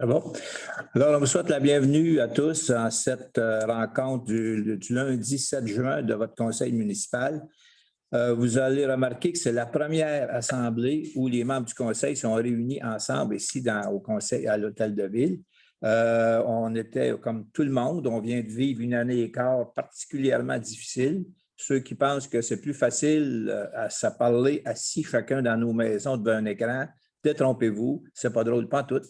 Ah bon? Alors, on vous souhaite la bienvenue à tous en cette rencontre du lundi 7 juin de votre conseil municipal. Vous allez remarquer que c'est la première assemblée où les membres du conseil sont réunis ensemble ici au conseil à l'Hôtel de Ville. On était comme tout le monde, on vient de vivre une année et quart particulièrement difficile. Ceux qui pensent que c'est plus facile à se parler assis chacun dans nos maisons devant un écran, détrompez-vous, c'est pas drôle, pas tout.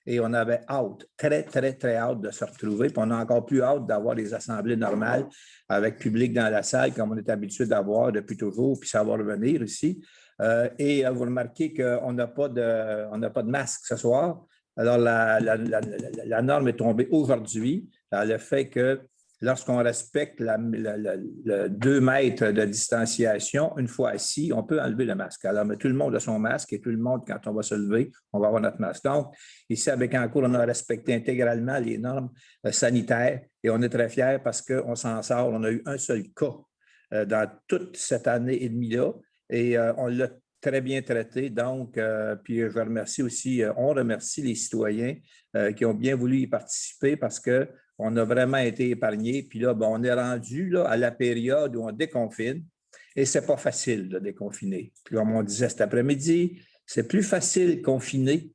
Et on avait hâte, très, très, très hâte de se retrouver. Puis on a encore plus hâte d'avoir des assemblées normales avec public dans la salle, comme on est habitué d'avoir depuis toujours, puis ça va revenir ici. Et vous remarquez qu'on n'a pas de masque ce soir. Alors, la norme est tombée aujourd'hui. Le fait que lorsqu'on respecte le 2 mètres de distanciation, une fois assis, on peut enlever le masque. Alors, mais tout le monde a son masque et tout le monde, quand on va se lever, on va avoir notre masque. Donc, ici, à Bécancour, on a respecté intégralement les normes sanitaires et on est très fiers parce qu'on s'en sort. On a eu un seul cas dans toute cette année et demie-là et on l'a très bien traité. Donc, puis je remercie aussi, on remercie les citoyens qui ont bien voulu y participer parce qu'on a vraiment été épargnés. Puis là, on est rendu là, à la période où on déconfine et ce n'est pas facile de déconfiner. Puis comme on disait cet après-midi, c'est plus facile confiner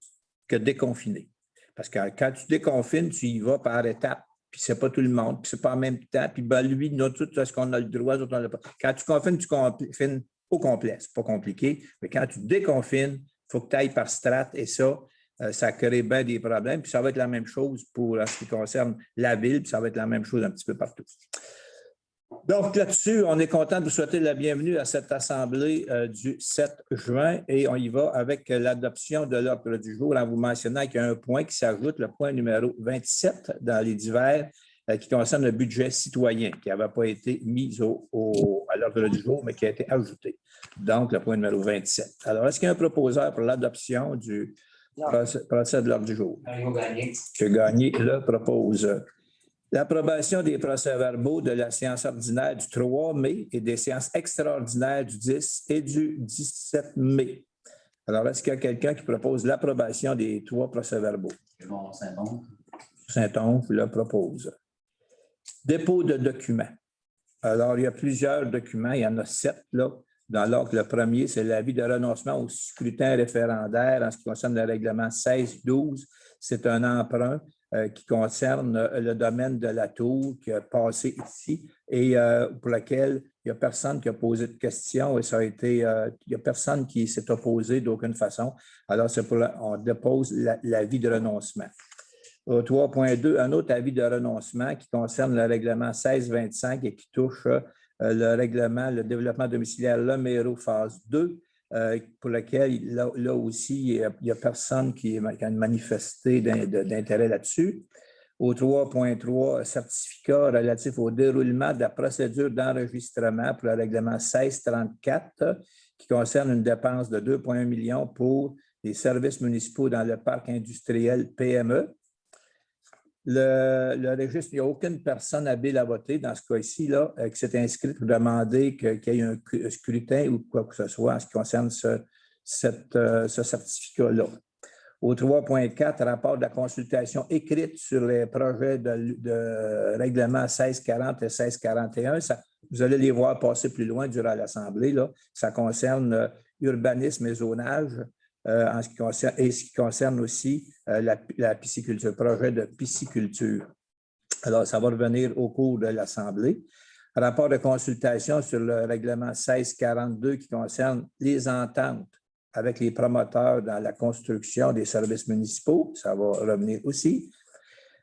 que déconfiner. Parce que quand tu déconfines, tu y vas par étapes. Puis c'est pas tout le monde, puis c'est pas en même temps. Puis lui, nous, tout ce qu'on a le droit, d'autres on l'a pas. Quand tu confines au complet. Ce n'est pas compliqué. Mais quand tu déconfines, il faut que tu ailles par strate et ça crée bien des problèmes. Puis ça va être la même chose pour ce qui concerne la ville, puis ça va être la même chose un petit peu partout. Donc là-dessus, on est content de vous souhaiter la bienvenue à cette assemblée du 7 juin et on y va avec l'adoption de l'ordre du jour en vous mentionnant qu'il y a un point qui s'ajoute, le point numéro 27 dans les divers qui concerne le budget citoyen qui n'avait pas été mis à l'ordre du jour, mais qui a été ajouté. Donc, le point numéro 27. Alors, est-ce qu'il y a un proposeur pour l'adoption du procès de l'ordre du jour? M. Gagné le propose. L'approbation des procès-verbaux de la séance ordinaire du 3 mai et des séances extraordinaires du 10 et du 17 mai. Alors, est-ce qu'il y a quelqu'un qui propose l'approbation des 3 procès-verbaux? Saint-Onge. Saint-Onge le propose. Dépôt de documents. Alors, il y a plusieurs documents, il y en a 7 là. Dans l'ordre, le premier, c'est l'avis de renoncement au scrutin référendaire en ce qui concerne le règlement 16-12. C'est un emprunt qui concerne le domaine de la tour qui a passé ici et pour lequel il n'y a personne qui a posé de questions et ça a été, il n'y a personne qui s'est opposé d'aucune façon. Alors, on dépose l'avis de renoncement. Au 3.2, un autre avis de renoncement qui concerne le règlement 1625 et qui touche le règlement, le développement domiciliaire Leméro phase 2, pour lequel, là aussi, il n'y a personne qui a manifesté d'intérêt là-dessus. Au 3.3, certificat relatif au déroulement de la procédure d'enregistrement pour le règlement 1634 qui concerne une dépense de 2,1 millions pour les services municipaux dans le parc industriel PME. Le registre, il n'y a aucune personne habile à voter dans ce cas-ci, qui s'est inscrite pour demander qu'il y ait un scrutin ou quoi que ce soit en ce qui concerne ce certificat-là. Au 3.4, rapport de la consultation écrite sur les projets de règlement 1640 et 1641. Vous allez les voir passer plus loin durant l'Assemblée. Ça concerne urbanisme et zonage. En ce qui concerne aussi la pisciculture, le projet de pisciculture. Alors, ça va revenir au cours de l'Assemblée. Rapport de consultation sur le règlement 1642 qui concerne les ententes avec les promoteurs dans la construction des services municipaux. Ça va revenir aussi.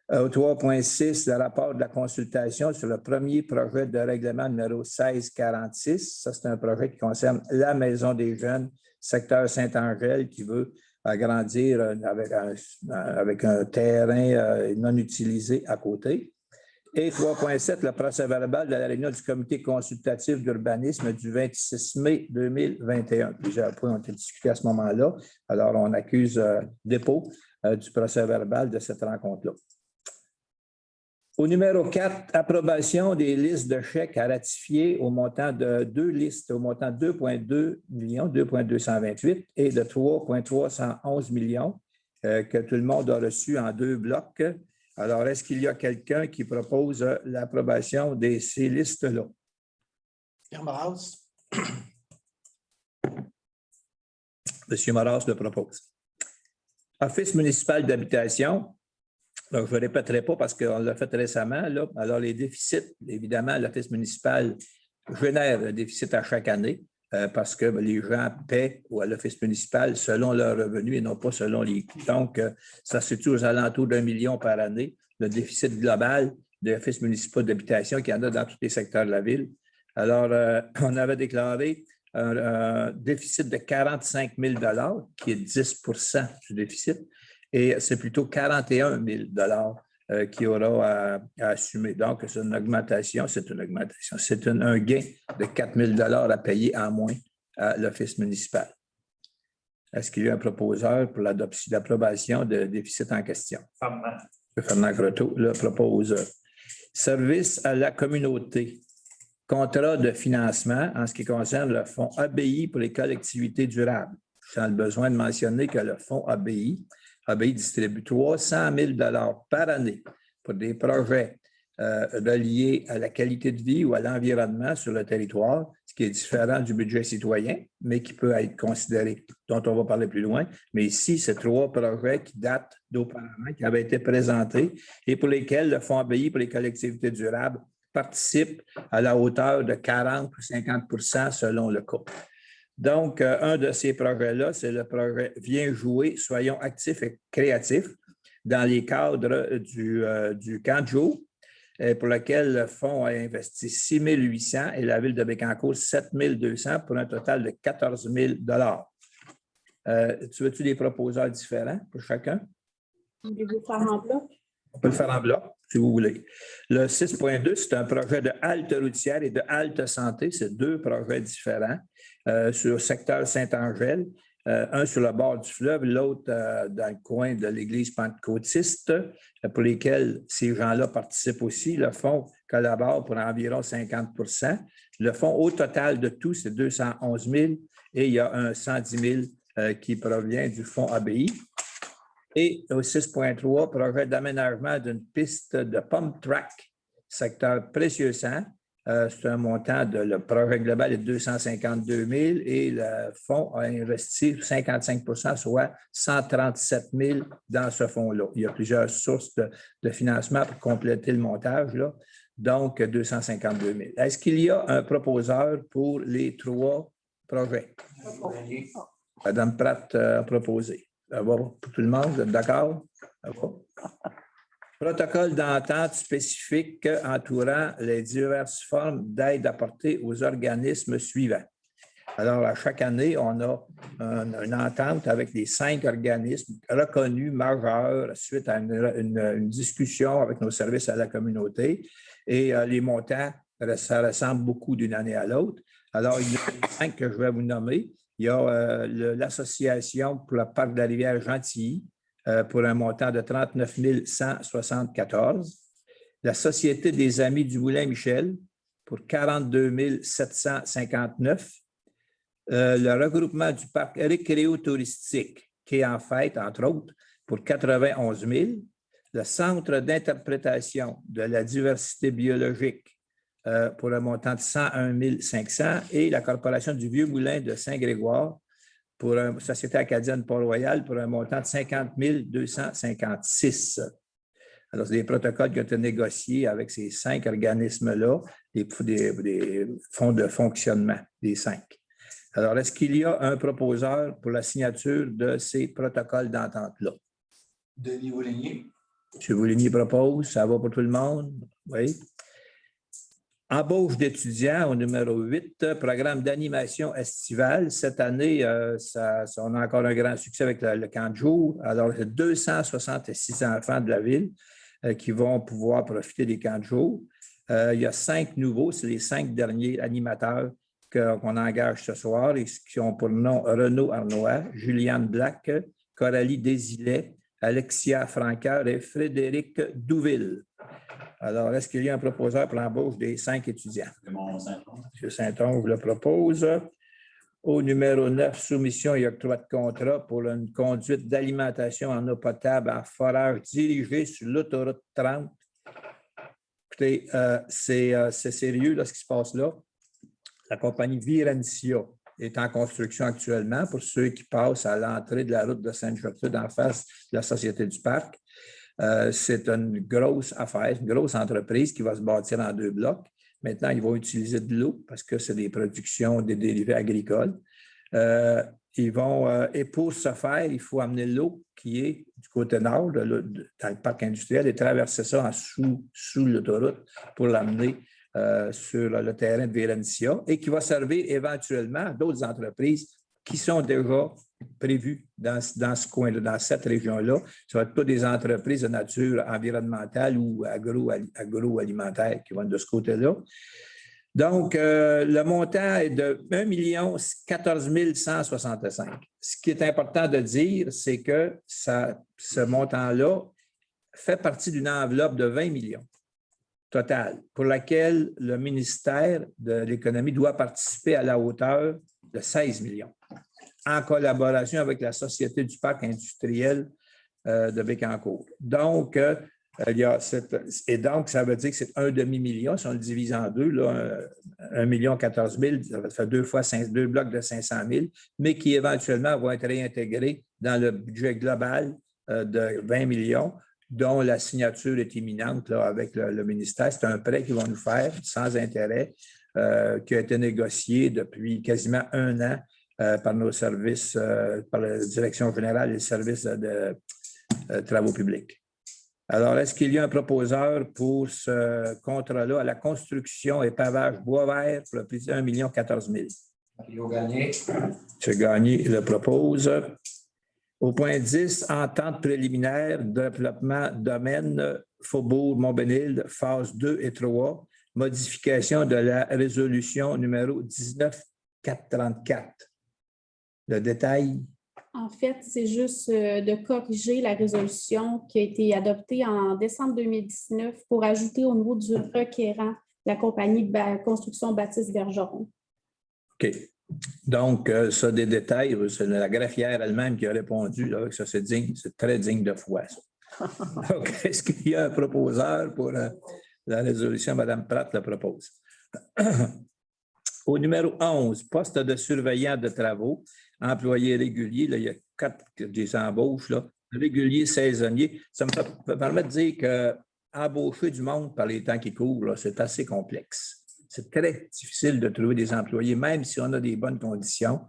Au 3.6, le rapport de la consultation sur le premier projet de règlement numéro 1646. Ça, c'est un projet qui concerne la Maison des jeunes, secteur Saint-Angèle, qui veut agrandir avec un terrain non utilisé à côté. Et 3.7, le procès-verbal de la réunion du comité consultatif d'urbanisme du 26 mai 2021. Plusieurs points ont été discutés à ce moment-là. Alors, on accuse dépôt du procès-verbal de cette rencontre-là. Au numéro 4, approbation des listes de chèques à ratifier au montant de 2 listes, au montant de 2,2 millions, 2,228 et de 3,311 millions. que tout le monde a reçu en 2 blocs. Alors, est-ce qu'il y a quelqu'un qui propose l'approbation de ces listes-là? Pierre Maras. M. Maras le propose. Office municipal d'habitation. Donc, je ne répéterai pas parce qu'on l'a fait récemment. Là. Alors, les déficits, évidemment, l'Office municipal génère un déficit à chaque année parce que les gens paient à l'Office municipal selon leurs revenus et non pas selon les coûts. Donc, ça se situe aux alentours d'1 million par année, le déficit global de l'Office municipal d'habitation qu'il y en a dans tous les secteurs de la ville. Alors, on avait déclaré un déficit de 45 000 $ qui est 10 du déficit, et c'est plutôt 41 000 $ qu'il y aura à assumer. Donc, c'est une augmentation, c'est un gain de 4 000 $ à payer en moins à l'Office municipal. Est-ce qu'il y a un proposeur pour l'approbation de déficit en question? Fernand Croteau le propose. Service à la communauté. Contrat de financement en ce qui concerne le fonds ABI pour les collectivités durables. Je sens le besoin de mentionner que le fonds ABI distribue 300 000 $ par année pour des projets reliés à la qualité de vie ou à l'environnement sur le territoire, ce qui est différent du budget citoyen, mais qui peut être considéré, dont on va parler plus loin. Mais ici, c'est 3 projets qui datent d'auparavant, qui avaient été présentés et pour lesquels le fonds ABI pour les collectivités durables participe à la hauteur de 40 ou 50 % selon le cas. Donc, un de ces projets-là, c'est le projet « Viens jouer, soyons actifs et créatifs » dans les cadres du camp de jour, pour lequel le fonds a investi 6 800 et la ville de Bécancour 7 200 pour un total de 14 000 $. Tu veux-tu des proposeurs différents pour chacun? Voulez-vous faire en bloc? On peut le faire en bloc, si vous voulez. Le 6.2, c'est un projet de halte routière et de halte santé. C'est 2 projets différents sur le secteur Saint-Angèle. Un sur le bord du fleuve, l'autre dans le coin de l'église pentecôtiste, pour lesquels ces gens-là participent aussi. Le fonds collabore pour environ 50 %. Le fonds au total de tout, c'est 211 000 et il y a un 110 000 qui provient du fonds ABI. Et au 6.3, projet d'aménagement d'une piste de pump track, secteur Précieux-Sang. C'est un montant le projet global est de 252 000 et le fonds a investi 55 %, soit 137 000 dans ce fonds-là. Il y a plusieurs sources de financement pour compléter le montage, là. Donc 252 000. Est-ce qu'il y a un proposeur pour les 3 projets? Madame Pratt a proposé. Ça va pour tout le monde? Vous êtes d'accord? Ça va? Protocole d'entente spécifique entourant les diverses formes d'aide apportée aux organismes suivants. Alors, à chaque année, on a une entente avec les 5 organismes reconnus majeurs suite à une discussion avec nos services à la communauté. Et les montants, ça ressemble beaucoup d'une année à l'autre. Alors, il y a les 5 que je vais vous nommer. Il y a l'Association pour le parc de la rivière Gentilly pour un montant de 39 174. La Société des Amis du Moulin-Michel pour 42 759. Le regroupement du parc récréo-touristique, qui est en fait, entre autres, pour 91 000. Le Centre d'interprétation de la diversité biologique pour un montant de 101 500 et la Corporation du Vieux-Moulin de Saint-Grégoire pour une Société acadienne Port-Royal pour un montant de 50 256. Alors, c'est des protocoles qui ont été négociés avec ces 5 organismes-là, des fonds de fonctionnement des 5. Alors, est-ce qu'il y a un proposeur pour la signature de ces protocoles d'entente-là? Denis Voligny. M. Voligny propose. Ça va pour tout le monde? Oui. Embauche d'étudiants au numéro 8, programme d'animation estivale. Cette année, on a encore un grand succès avec le camp de jour. Alors, c'est 266 enfants de la ville qui vont pouvoir profiter des camps de jour. Il y a 5 nouveaux, c'est les 5 derniers animateurs qu'on engage ce soir et qui ont pour nom Renaud Arnois, Juliane Black, Coralie Désilet, Alexia Francaire et Frédéric Douville. Alors, est-ce qu'il y a un proposeur pour l'embauche des 5 étudiants? Raymond Saint-Onge. M. Saint-Onge le propose. Au numéro 9, soumission et octroi de contrat pour une conduite d'alimentation en eau potable à forage dirigé sur l'autoroute 30. Écoutez, c'est sérieux là, ce qui se passe là. La compagnie Virencia est en construction actuellement pour ceux qui passent à l'entrée de la route de Sainte-Gertrude en face de la Société du Parc. C'est une grosse affaire, une grosse entreprise qui va se bâtir en 2 blocs. Maintenant, ils vont utiliser de l'eau parce que c'est des productions des dérivés agricoles. Et pour ce faire, il faut amener l'eau qui est du côté nord, dans le parc industriel, et traverser ça sous l'autoroute pour l'amener sur le terrain de Virencia et qui va servir éventuellement à d'autres entreprises qui sont déjà prévues dans ce coin-là, dans cette région-là. Ça va être pas des entreprises de nature environnementale ou agroalimentaire qui vont de ce côté-là. Donc, le montant est de 1 14 165. Ce qui est important de dire, c'est que ce montant-là fait partie d'une enveloppe de 20 millions total, pour laquelle le ministère de l'Économie doit participer à la hauteur de 16 millions, en collaboration avec la Société du Parc industriel de Bécancour. Donc, donc, ça veut dire que c'est un demi-million, si on le divise en deux, là, 1 14 000, ça va faire 2 blocs de 500 000, mais qui éventuellement vont être réintégrés dans le budget global de 20 millions, dont la signature est imminente là, avec le ministère. C'est un prêt qu'ils vont nous faire sans intérêt, qui a été négocié depuis quasiment 1 an par nos services, par la Direction générale et le service de travaux publics. Alors, est-ce qu'il y a un proposeur pour ce contrat-là à la construction et pavage bois vert pour le prix de 1 14 000? Mario Gagné. M. Gagné le propose. Au point 10, entente préliminaire, développement domaine Faubourg-Montbénil, phase 2 et 3, modification de la résolution numéro 19-434. Le détail? En fait, c'est juste de corriger la résolution qui a été adoptée en décembre 2019 pour ajouter au niveau du requérant la compagnie Construction Baptiste Bergeron. OK. Donc, ça, des détails, c'est la greffière elle-même qui a répondu là, que ça, c'est digne, c'est très digne de foi, ça. Donc, est-ce qu'il y a un proposeur pour la résolution? Mme Pratt le propose. Au numéro 11, poste de surveillant de travaux, employé régulier, là, il y a 4 des embauches, là, régulier, saisonnier. Ça me permet de dire qu'embaucher du monde par les temps qui courent, là, c'est assez complexe. C'est très difficile de trouver des employés, même si on a des bonnes conditions.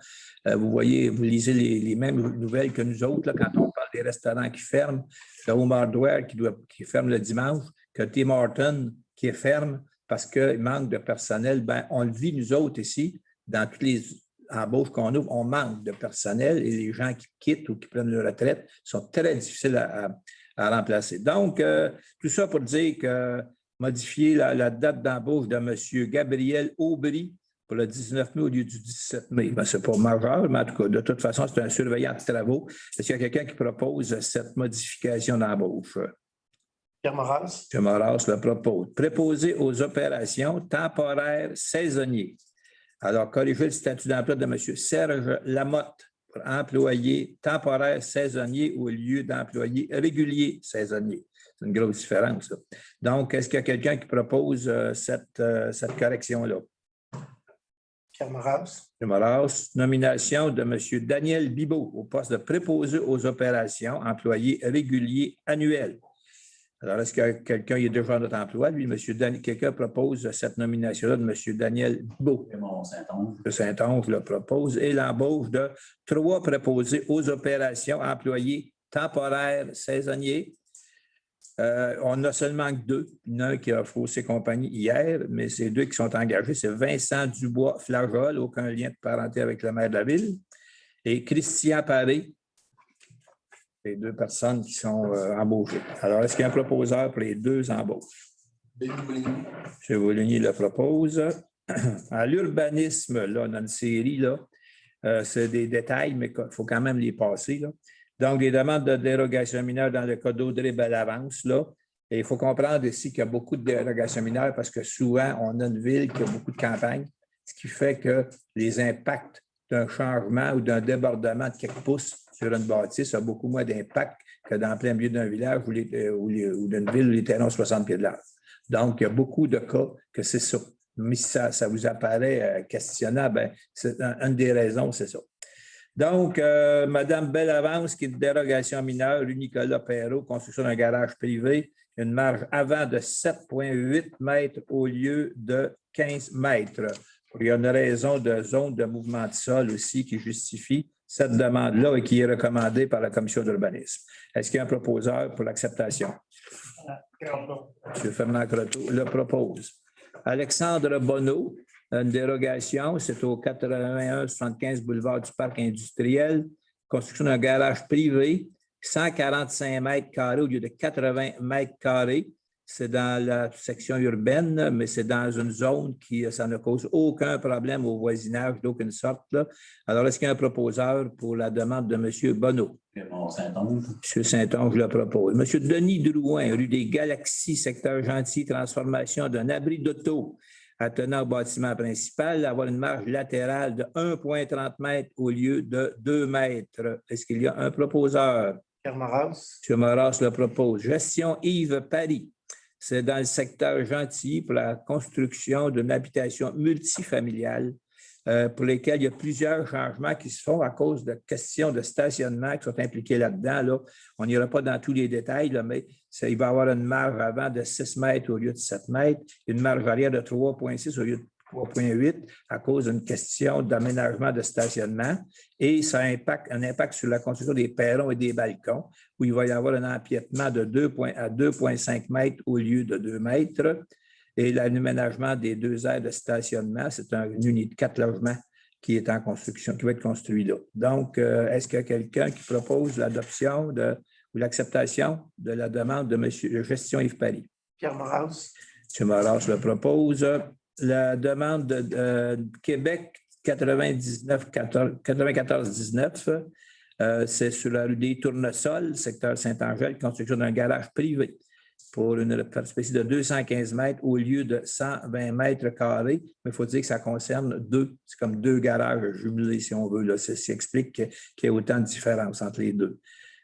Vous voyez, vous lisez les mêmes nouvelles que nous autres, là, quand on parle des restaurants qui ferment, le Home Hardware qui ferme le dimanche, que Tim Hortons qui est ferme parce qu'il manque de personnel. Bien, on le vit, nous autres, ici, dans toutes les embauches qu'on ouvre, on manque de personnel et les gens qui quittent ou qui prennent leur retraite sont très difficiles à remplacer. Donc, tout ça pour dire que modifier la date d'embauche de M. Gabriel Aubry pour le 19 mai au lieu du 17 mai. Ben, ce n'est pas majeur, mais en tout cas, de toute façon, c'est un surveillant de travaux. Est-ce qu'il y a quelqu'un qui propose cette modification d'embauche? Pierre Moras. Pierre Moras le propose. Préposé aux opérations temporaires saisonniers. Alors, corriger le statut d'emploi de M. Serge Lamotte pour employé temporaire saisonnier au lieu d'employé régulier saisonnier. C'est une grosse différence, ça. Donc, est-ce qu'il y a quelqu'un qui propose cette correction-là? Pierre Moras. Pierre Moras. Nomination de M. Daniel Bibeau au poste de préposé aux opérations, employé régulier annuel. Alors, est-ce qu'il y a quelqu'un qui est déjà notre emploi? Lui, quelqu'un propose cette nomination-là de M. Daniel Bibeau. Saint-Onge. Saint-Onge le propose. Et l'embauche de 3 préposés aux opérations, employés temporaires saisonniers. On n'a seulement que 2. Il y en a un qui a faussé compagnie hier, mais c'est 2 qui sont engagés. C'est Vincent Dubois-Flageol, aucun lien de parenté avec le maire de la ville, et Christian Paré. Les 2 personnes qui sont embauchées. Alors, est-ce qu'il y a un proposeur pour les 2 embauches? Denis Bouligny. M. Bouligny le propose. À l'urbanisme, là, on a une série, là, c'est des détails, mais il faut quand même les passer, là. Donc, les demandes de dérogation mineure dans le cas d'Audrey-Bellavance, là. Et il faut comprendre ici qu'il y a beaucoup de dérogations mineures parce que souvent, on a une ville qui a beaucoup de campagnes, ce qui fait que les impacts d'un changement ou d'un débordement de quelques pouces sur une bâtisse a beaucoup moins d'impact que dans plein milieu d'un village ou d'une ville où les terrains ont 60 pieds de large. Donc, il y a beaucoup de cas que c'est ça. Mais si ça vous apparaît questionnable, bien, c'est une des raisons, c'est ça. Donc, Mme Bellavance, qui est de dérogation mineure, rue Nicolas Perrault, construction d'un garage privé, une marge avant de 7,8 mètres au lieu de 15 mètres. Il y a une raison de zone de mouvement de sol aussi qui justifie cette demande-là et qui est recommandée par la commission d'urbanisme. Est-ce qu'il y a un proposeur pour l'acceptation? M. Fernand Croteau le propose. Alexandre Bonneau, une dérogation, c'est au 81-75 boulevard du Parc industriel, construction d'un garage privé, 145 mètres carrés au lieu de 80 mètres carrés. C'est dans la section urbaine, mais c'est dans une zone qui ça ne cause aucun problème au voisinage d'aucune sorte. Là. Alors, est-ce qu'il y a un proposeur pour la demande de M. Bonneau? M. Saint-Onge le propose. M. Denis Drouin, rue des Galaxies, secteur Gentil, transformation d'un abri d'auto attenant au bâtiment principal, avoir une marge latérale de 1,30 mètres au lieu de 2 mètres. Est-ce qu'il y a un proposeur? Pierre Moras. M. Moras le propose. Gestion Yves Paris. C'est dans le secteur Gentilly pour la construction d'une habitation multifamiliale pour lesquelles il y a plusieurs changements qui se font à cause de questions de stationnement qui sont impliquées là-dedans. Là. On n'ira pas dans tous les détails, là, mais il va y avoir une marge avant de 6 mètres au lieu de 7 mètres, une marge arrière de 3,6 au lieu de 3,8 à cause d'une question d'aménagement de stationnement et ça a un impact sur la construction des perrons et des balcons où il va y avoir un empiètement de 2,5 mètres au lieu de 2 mètres et l'aménagement des 2 aires de stationnement, c'est une unité de 4 logements qui est en construction, qui va être construit là. Donc, est-ce qu'il y a quelqu'un qui propose l'adoption ou l'acceptation de la demande de M. Gestion Yves Paris? Pierre Moras. M. Moras le propose. La demande de Québec 94-19, c'est sur la rue des Tournesols, secteur Saint-Angèle, construction d'un garage privé pour une superficie de 215 mètres au lieu de 120 mètres carrés. Mais il faut dire que ça concerne c'est comme 2 garages jumelés, si on veut. Là. Ça explique qu'il y a autant de différences entre les deux.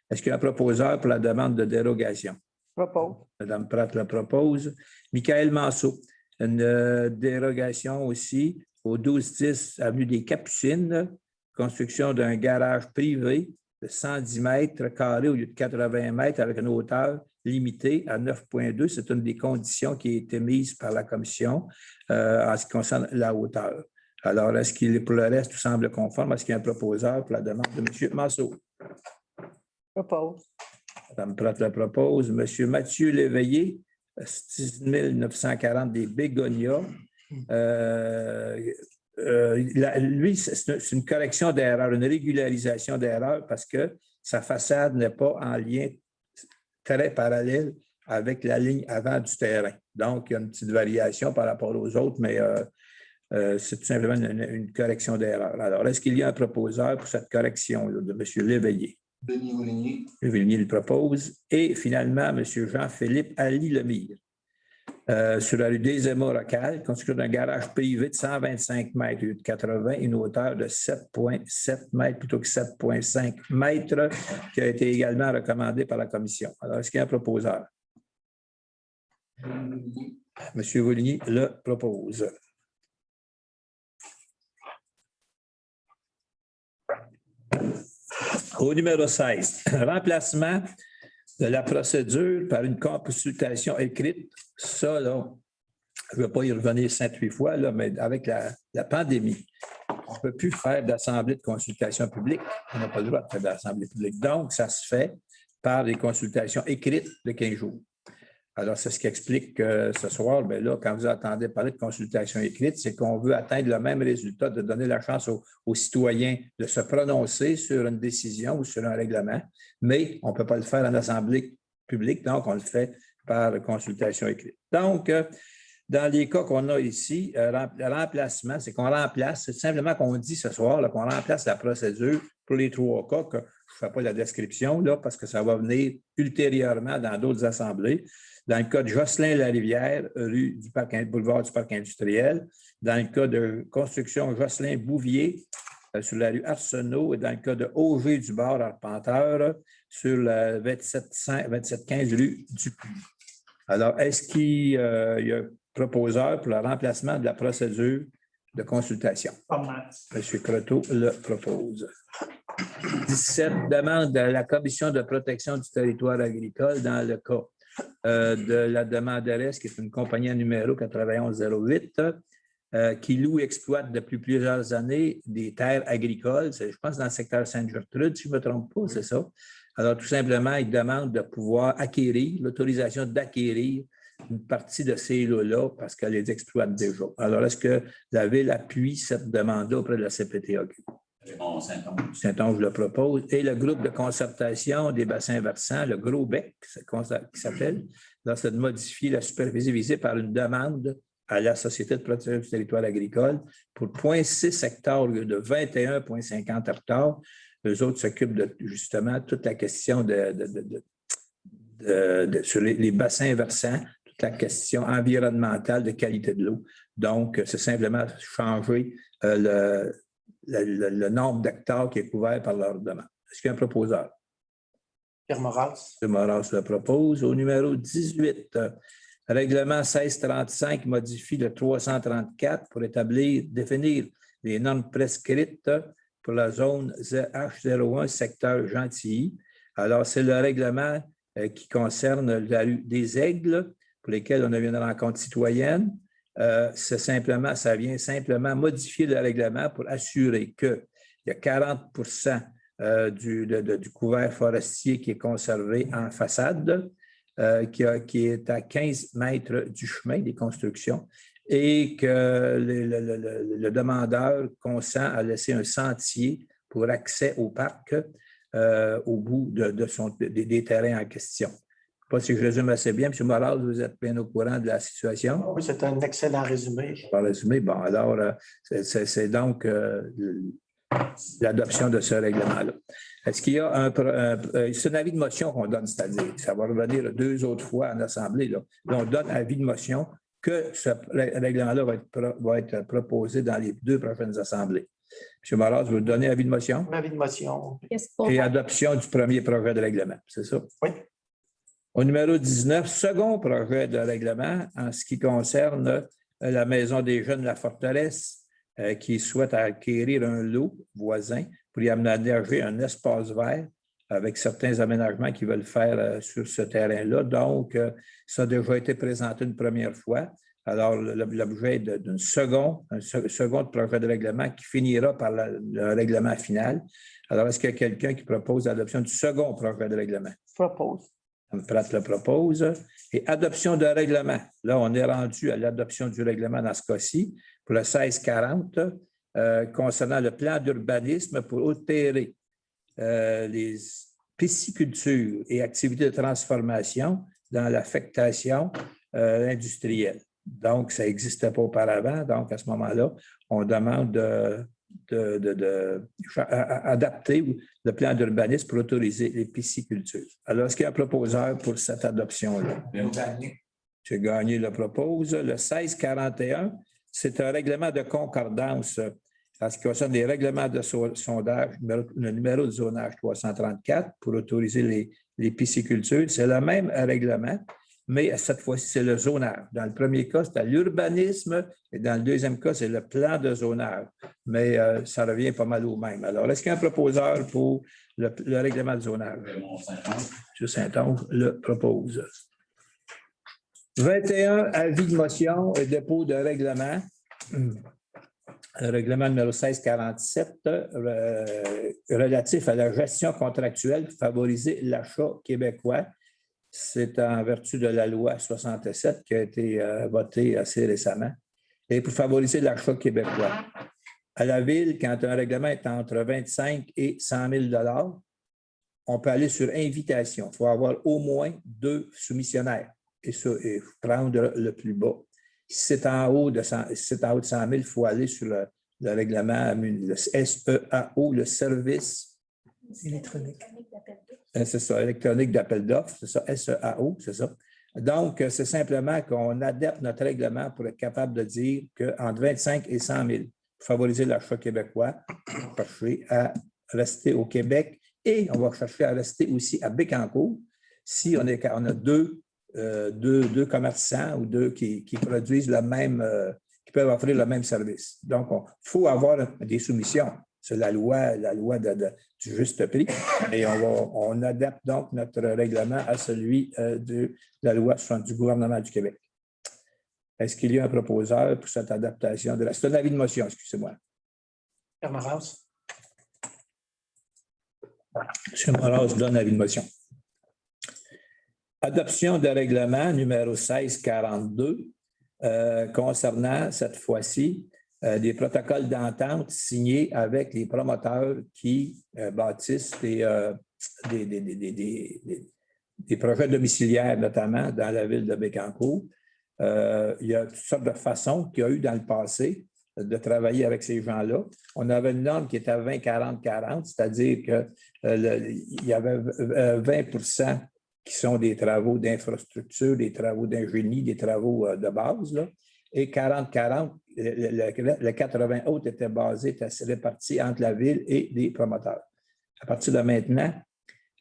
Est-ce qu'il y a un proposeur pour la demande de dérogation? Propose. Mme Pratt le propose. Michael Manceau. Une dérogation aussi au 12-10 avenue des Capucines, construction d'un garage privé de 110 mètres carrés au lieu de 80 mètres avec une hauteur limitée à 9,2. C'est une des conditions qui a été mise par la commission en ce qui concerne la hauteur. Alors, est-ce qu'il pour le reste, tout semble conforme? Est-ce qu'il y a un proposeur pour la demande de M. Manceau? Propose. Mme Pratt le propose. M. Mathieu Léveillé, 6 940 des Bégonias. Lui, c'est une correction d'erreur, une régularisation d'erreur parce que sa façade n'est pas en lien très parallèle avec la ligne avant du terrain. Donc, il y a une petite variation par rapport aux autres, mais c'est tout simplement une correction d'erreur. Alors, est-ce qu'il y a un proposeur pour cette correction là, de M. Léveillé? Denis Ouligny. Léveillé le propose. Et finalement, M. Jean-Philippe Ali-Lemire. Sur la rue des Émaux-Rocales, construction d'un garage privé de 125 mètres de 80, une hauteur de 7,7 mètres plutôt que 7,5 mètres, qui a été également recommandé par la commission. Alors, est-ce qu'il y a un proposeur? M. Ouligny le propose. Au numéro 16, remplacement de la procédure par une consultation écrite. Ça, là, je ne vais pas y revenir 7-8 fois, là, mais avec la pandémie, on ne peut plus faire d'assemblée de consultation publique. On n'a pas le droit de faire d'assemblée publique. Donc, ça se fait par des consultations écrites de 15 jours. Alors, c'est ce qui explique que ce soir, bien là, quand vous entendez parler de consultation écrite, c'est qu'on veut atteindre le même résultat, de donner la chance aux citoyens de se prononcer sur une décision ou sur un règlement, mais on ne peut pas le faire en assemblée publique, donc on le fait par consultation écrite. Donc, dans les cas qu'on a ici, le remplacement, c'est qu'on remplace, c'est simplement qu'on dit ce soir là, qu'on remplace la procédure pour les 3 cas, que je ne fais pas la description là, parce que ça va venir ultérieurement dans d'autres assemblées. Dans le cas de Jocelyn-Larivière, rue boulevard du Parc industriel. Dans le cas de construction Jocelyn-Bouvier, sur la rue Arsenault et dans le cas de Auger du Bar Arpenteur sur la 2715 rue Dupuis. Alors, est-ce qu'il y a un proposeur pour le remplacement de la procédure de consultation? M. Croteau le propose. 17, demande de la Commission de protection du territoire agricole dans le cas de la demanderesse, qui est une compagnie à numéro 9108, qui loue et exploite depuis plusieurs années des terres agricoles. Je pense dans le secteur Sainte-Gertrude, si je ne me trompe pas, c'est ça. Alors, tout simplement, il demande de pouvoir acquérir, l'autorisation d'acquérir une partie de ces lots-là parce qu'elle les exploite déjà. Alors, est-ce que la Ville appuie cette demande-là auprès de la CPTAQ? Saint-Onge le propose. Et le groupe de concertation des bassins versants, le Gros Bec, qui s'appelle, c'est de modifier la superficie visée par une demande à la Société de protection du territoire agricole pour 0,6 hectares au lieu de 21,50 hectares. Eux autres s'occupent de justement toute la question sur les bassins versants, toute la question environnementale de qualité de l'eau. Donc, c'est simplement changer le nombre d'hectares qui est couvert par leur demande. Est-ce qu'il y a un proposeur? Pierre Moras. M. Moras le propose. Au numéro 18, règlement 1635 modifie le 334 pour définir les normes prescrites pour la zone H01, secteur Gentilly. Alors, c'est le règlement qui concerne la rue des Aigles, pour lesquels on a eu une rencontre citoyenne. Ça vient simplement modifier le règlement pour assurer qu'il y a 40 du couvert forestier qui est conservé en façade, qui est à 15 mètres du chemin des constructions et que le demandeur consent à laisser un sentier pour accès au parc au bout des terrains en question. Je ne sais pas si je résume assez bien. M. Moras, vous êtes bien au courant de la situation? Oui, c'est un excellent résumé. Par résumé, bon, alors, c'est donc l'adoption de ce règlement-là. Est-ce qu'il y a c'est un avis de motion qu'on donne, c'est-à-dire, ça va revenir 2 autres fois en Assemblée. Là, on donne avis de motion que ce règlement-là va être proposé dans les 2 prochaines Assemblées. M. Moras, vous donnez avis de motion? Avis de motion. Et adoption du premier projet de règlement, c'est ça? Oui. Au numéro 19, second projet de règlement en ce qui concerne la Maison des Jeunes La Forteresse qui souhaite acquérir un lot voisin pour y aménager un espace vert avec certains aménagements qu'ils veulent faire sur ce terrain-là. Donc, ça a déjà été présenté une première fois. Alors, l'objet d'un second projet de règlement qui finira par le règlement final. Alors, est-ce qu'il y a quelqu'un qui propose l'adoption du second projet de règlement? Propose. Mme Pratt le propose. Et adoption de règlement. Là, on est rendu à l'adoption du règlement dans ce cas-ci pour le 1640 concernant le plan d'urbanisme pour altérer les piscicultures et activités de transformation dans l'affectation industrielle. Donc, ça n'existait pas auparavant. Donc, à ce moment-là, on demande d'adapter le plan d'urbanisme pour autoriser les piscicultures. Alors, est-ce qu'il y a un proposeur pour cette adoption-là? M. Gagné le propose. Le 1641, c'est un règlement de concordance en ce qui concerne les règlements de sondage, le numéro de zonage 334 pour autoriser les piscicultures. C'est le même règlement, mais cette fois-ci, c'est le zonage. Dans le premier cas, c'était l'urbanisme et dans le deuxième cas, c'est le plan de zonage. Mais ça revient pas mal au même. Alors, est-ce qu'il y a un proposeur pour le règlement de zonage? M. Saint-Onge le propose. 21, avis de motion et dépôt de règlement. Le règlement numéro 1647 relatif à la gestion contractuelle pour favoriser l'achat québécois. C'est en vertu de la loi 67 qui a été votée assez récemment. Et pour favoriser l'achat québécois. À la Ville, quand un règlement est entre 25 et 100 000 on peut aller sur invitation. Il faut avoir au moins 2 soumissionnaires et prendre le plus bas. Si c'est en haut de 100 000, il faut aller sur le règlement, le SEAO, le service Électronique. C'est ça, électronique d'appel d'offres, c'est ça, SEAO, c'est ça. Donc, c'est simplement qu'on adapte notre règlement pour être capable de dire qu'entre 25 et 100 000, favoriser l'achat québécois, on va chercher à rester au Québec et on va chercher à rester aussi à Bécancour si on a deux commerçants ou deux qui produisent le même, qui peuvent offrir le même service. Donc, il faut avoir des soumissions. C'est la loi du juste prix. Et on adapte donc notre règlement à celui de la loi du gouvernement du Québec. Est-ce qu'il y a un proposeur pour cette adaptation de la... C'est un avis de motion, excusez-moi. Pierre Moras. M. Moras donne avis de motion. Adoption de règlement numéro 1642 concernant cette fois-ci des protocoles d'entente signés avec les promoteurs qui bâtissent des projets domiciliaires, notamment dans la ville de Bécancour. Il y a toutes sortes de façons qu'il y a eu dans le passé de travailler avec ces gens-là. On avait une norme qui était à 20-40-40, c'est-à-dire qu'il y avait 20 qui sont des travaux d'infrastructure, des travaux d'ingénierie, des travaux de base, là, et 40-40, le 80 autres était réparti entre la ville et les promoteurs. À partir de maintenant,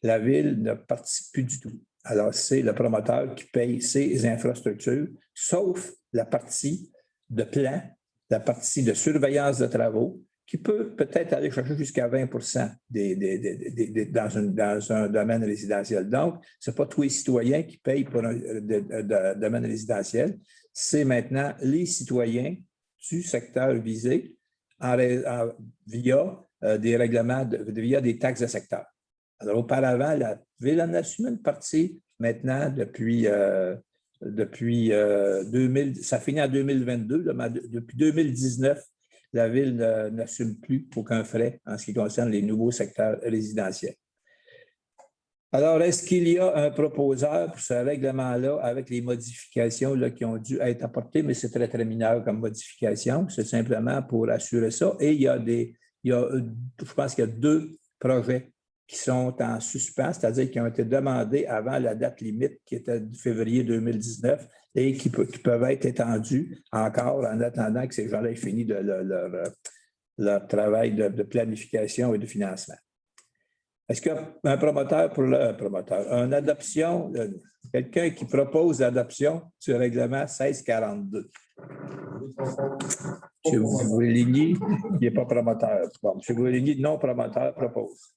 la ville ne participe plus du tout. Alors, c'est le promoteur qui paye ses infrastructures, sauf la partie de plan, la partie de surveillance de travaux, qui peut peut-être aller chercher jusqu'à 20 dans un domaine résidentiel. Donc, ce n'est pas tous les citoyens qui payent pour un domaine résidentiel, c'est maintenant les citoyens du secteur visé via des règlements, via des taxes de secteur. Alors, auparavant, la ville en assume une partie. Maintenant, depuis 2000, ça finit en 2022, là, depuis 2019, la ville n'assume plus aucun frais en ce qui concerne les nouveaux secteurs résidentiels. Alors, est-ce qu'il y a un proposeur pour ce règlement-là avec les modifications là, qui ont dû être apportées, mais c'est très, très mineur comme modification. C'est simplement pour assurer ça. Et je pense qu'il y a 2 projets qui sont en suspens, c'est-à-dire qui ont été demandés avant la date limite qui était de février 2019 et qui peuvent être étendus encore en attendant que ces gens-là aient fini leur travail de planification et de financement. Est-ce qu'un promoteur une adoption, quelqu'un qui propose l'adoption du règlement 1642? M. Bouligny, il n'est pas promoteur. Bon, M. Bouligny, non promoteur, propose.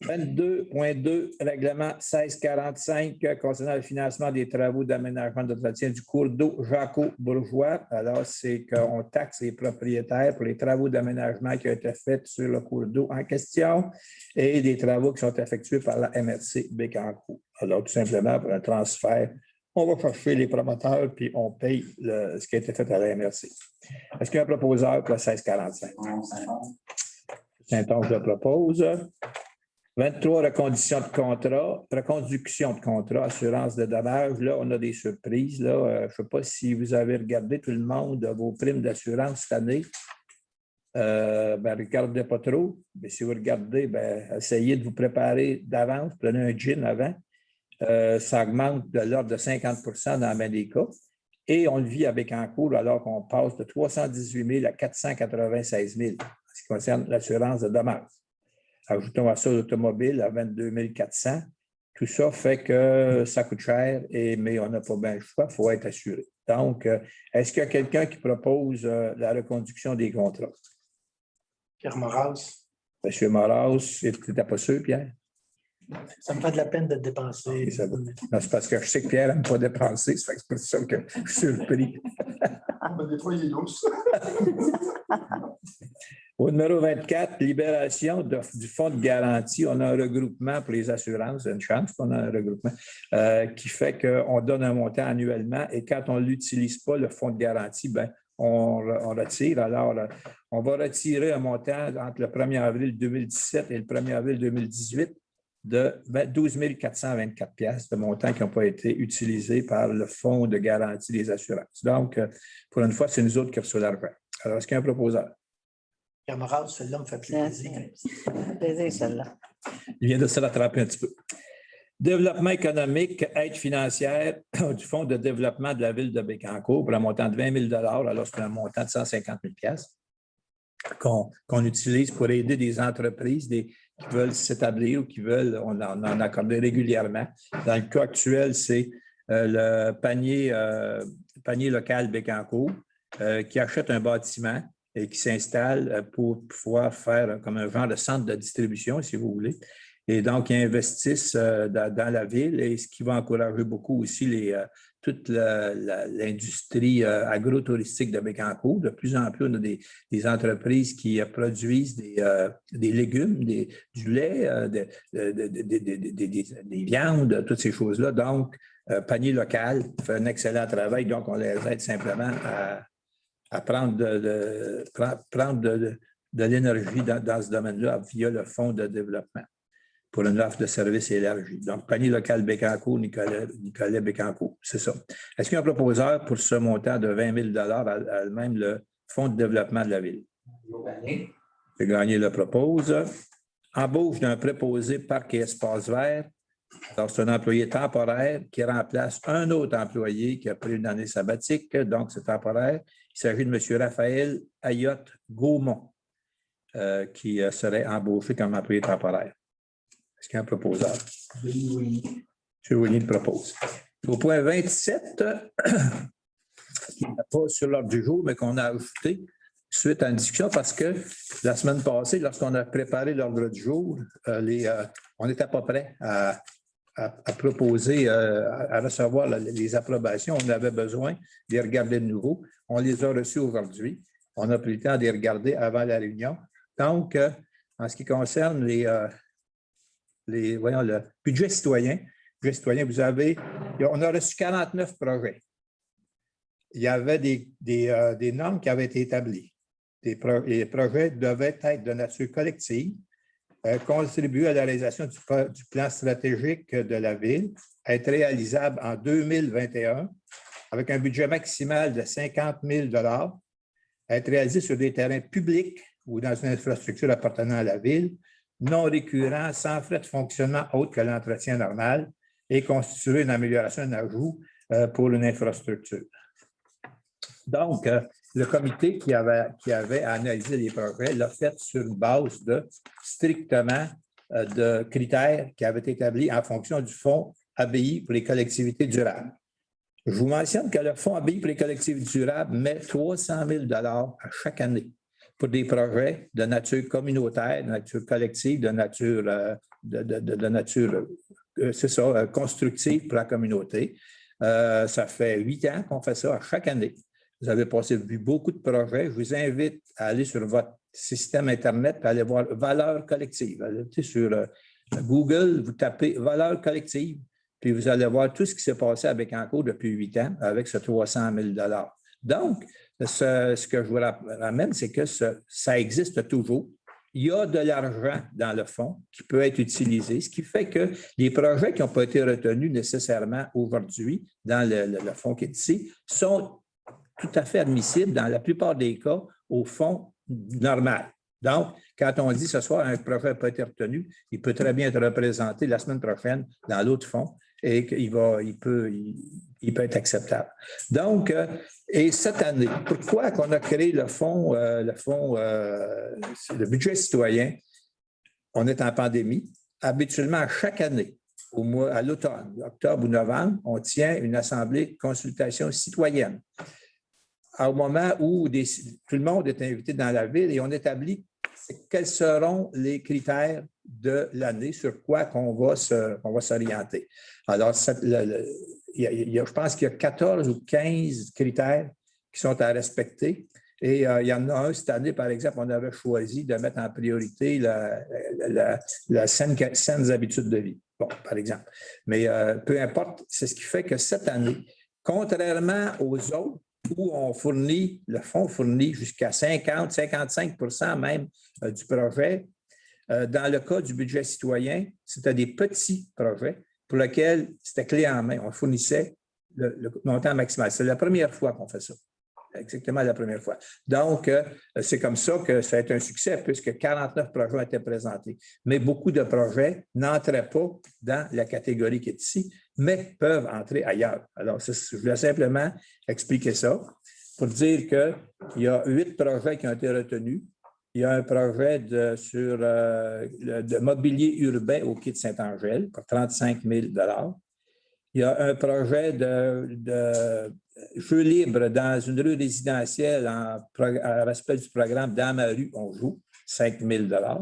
22.2, règlement 1645 concernant le financement des travaux d'aménagement d'entretien du cours d'eau Jaco-Bourgeois. Alors, c'est qu'on taxe les propriétaires pour les travaux d'aménagement qui ont été faits sur le cours d'eau en question et des travaux qui sont effectués par la MRC Bécancour. Alors, tout simplement, pour un transfert, on va chercher les promoteurs puis on paye ce qui a été fait à la MRC. Est-ce qu'il y a un proposeur pour le 1645? Saint-Onge le propose. 23, reconduction de contrat, assurance de dommages. Là, on a des surprises. Là. Je ne sais pas si vous avez regardé tout le monde vos primes d'assurance cette année. Regardez pas trop. Mais si vous regardez, essayez de vous préparer d'avance. Prenez un gin avant. Ça augmente de l'ordre de 50 dans bien des cas. Et on le vit avec en cours alors qu'on passe de 318 000 à 496 000 en ce qui concerne l'assurance de dommages. Ajoutons à ça l'automobile à 22 400. Tout ça fait que ça coûte cher, mais on n'a pas bien le choix, il faut être assuré. Donc, est-ce qu'il y a quelqu'un qui propose la reconduction des contrats? Pierre Moras. M. Moras, tu n'étais pas sûr, Pierre? Ça me fait de la peine de dépenser. Non, c'est parce que je sais que Pierre n'aime pas dépenser, c'est pour ça que je suis surpris. Des fois, il est douce. Au numéro 24, libération du fonds de garantie. On a un regroupement pour les assurances, une chance qu'on a un regroupement, qui fait qu'on donne un montant annuellement et quand on ne l'utilise pas, le fonds de garantie, on retire. Alors, on va retirer un montant entre le 1er avril 2017 et le 1er avril 2018 de 12 424 $ de montants qui n'ont pas été utilisés par le fonds de garantie des assurances. Donc, pour une fois, c'est nous autres qui reçoivent l'argent. Alors, est-ce qu'il y a un proposeur? Pierre Moras, celle-là me fait plaisir. Plaisir, celle-là. Il vient de se rattraper un petit peu. Développement économique, aide financière du Fonds de développement de la ville de Bécancour pour un montant de 20 000 alors c'est un montant de 150 000 qu'on utilise pour aider des entreprises qui veulent s'établir ou qui veulent, on en accorde régulièrement. Dans le cas actuel, c'est le panier local Bécancour qui achète un bâtiment et qui s'installe pour pouvoir faire comme un genre de centre de distribution, si vous voulez. Et donc, ils investissent dans la ville, et ce qui va encourager beaucoup aussi toute l'industrie agro-touristique de Bécancour. De plus en plus, on a des entreprises qui produisent des légumes, du lait, des viandes, toutes ces choses-là. Donc, Panier local fait un excellent travail. Donc, on les aide simplement à prendre de l'énergie dans ce domaine-là via le Fonds de développement pour une offre de services élargie. Donc, Panier local Bécancour, Nicolas Bécancour, c'est ça. Est-ce qu'il y a un proposeur pour ce montant de 20 000 à même le Fonds de développement de la ville? C'est Gagné le propose. Embauche d'un préposé parc et espace vert. Alors, c'est un employé temporaire qui remplace un autre employé qui a pris une année sabbatique, donc c'est temporaire. Il s'agit de M. Raphaël Ayotte-Gaumont, qui serait embauché comme employé temporaire. Est-ce qu'il y a un proposeur? Oui. M. Willy le propose. Au point 27, qui n'est pas sur l'ordre du jour, mais qu'on a ajouté suite à une discussion, parce que la semaine passée, lorsqu'on a préparé l'ordre du jour, on n'était pas prêt à proposer, à recevoir les approbations. On avait besoin de les regarder de nouveau. On les a reçus aujourd'hui. On a pris le temps de les regarder avant la réunion. Donc, en ce qui concerne le budget citoyen, on a reçu 49 projets. Il y avait des normes qui avaient été établies. Les projets devaient être de nature collective, contribuer à la réalisation du plan stratégique de la ville, être réalisable en 2021 avec un budget maximal de 50 000 être réalisé sur des terrains publics ou dans une infrastructure appartenant à la ville, non récurrent, sans frais de fonctionnement autre que l'entretien normal et constituer une amélioration, un ajout pour une infrastructure. Donc, le comité qui avait analysé les projets l'a fait sur une base strictement de critères qui avaient été établis en fonction du Fonds ABI pour les collectivités durables. Je vous mentionne que le Fonds ABI pour les collectivités durables met 300 000 à chaque année pour des projets de nature communautaire, de nature collective, de nature, c'est ça, constructive pour la communauté. Ça fait 8 ans qu'on fait ça à chaque année. Vous avez vu beaucoup de projets. Je vous invite à aller sur votre système Internet et aller voir valeur collective. Allez sur Google, vous tapez valeur collective, puis vous allez voir tout ce qui s'est passé à Bécancour depuis 8 ans avec ce 300 000 $. Donc, ce que je vous ramène, c'est que ça existe toujours. Il y a de l'argent dans le fonds qui peut être utilisé, ce qui fait que les projets qui n'ont pas été retenus nécessairement aujourd'hui dans le fonds qui est ici sont tout à fait admissibles dans la plupart des cas au fonds normal. Donc, quand on dit ce soir un projet n'a pas été retenu, il peut très bien être représenté la semaine prochaine dans l'autre fonds et qu'il peut être acceptable. Donc, et cette année, pourquoi qu'on a créé le budget citoyen? On est en pandémie. Habituellement, chaque année, à l'automne, octobre ou novembre, on tient une assemblée de consultation citoyenne. Au moment où tout le monde est invité dans la ville et on établit quels seront les critères de l'année, sur quoi qu'on va s'orienter. Alors, je pense qu'il y a 14 ou 15 critères qui sont à respecter. Et il y en a un cette année, par exemple, on avait choisi de mettre en priorité la saines habitudes de vie, bon, par exemple. Mais peu importe, c'est ce qui fait que cette année, contrairement aux autres, où le fonds fournit jusqu'à 50-55 même du projet. Dans le cas du budget citoyen, c'était des petits projets pour lesquels c'était clé en main. On fournissait le montant maximal. C'est la première fois qu'on fait ça. exactement la première fois. Donc, c'est comme ça que ça a été un succès, puisque 49 projets ont été présentés. Mais beaucoup de projets n'entraient pas dans la catégorie qui est ici, mais peuvent entrer ailleurs. Alors, je voulais simplement expliquer ça pour dire qu'il y a 8 projets qui ont été retenus. Il y a un projet de mobilier urbain au quai de Saint-Angèle pour 35 000 $. Il y a un projet de jeux libres dans une rue résidentielle en respect du programme Dans ma rue, on joue, 5 000 $.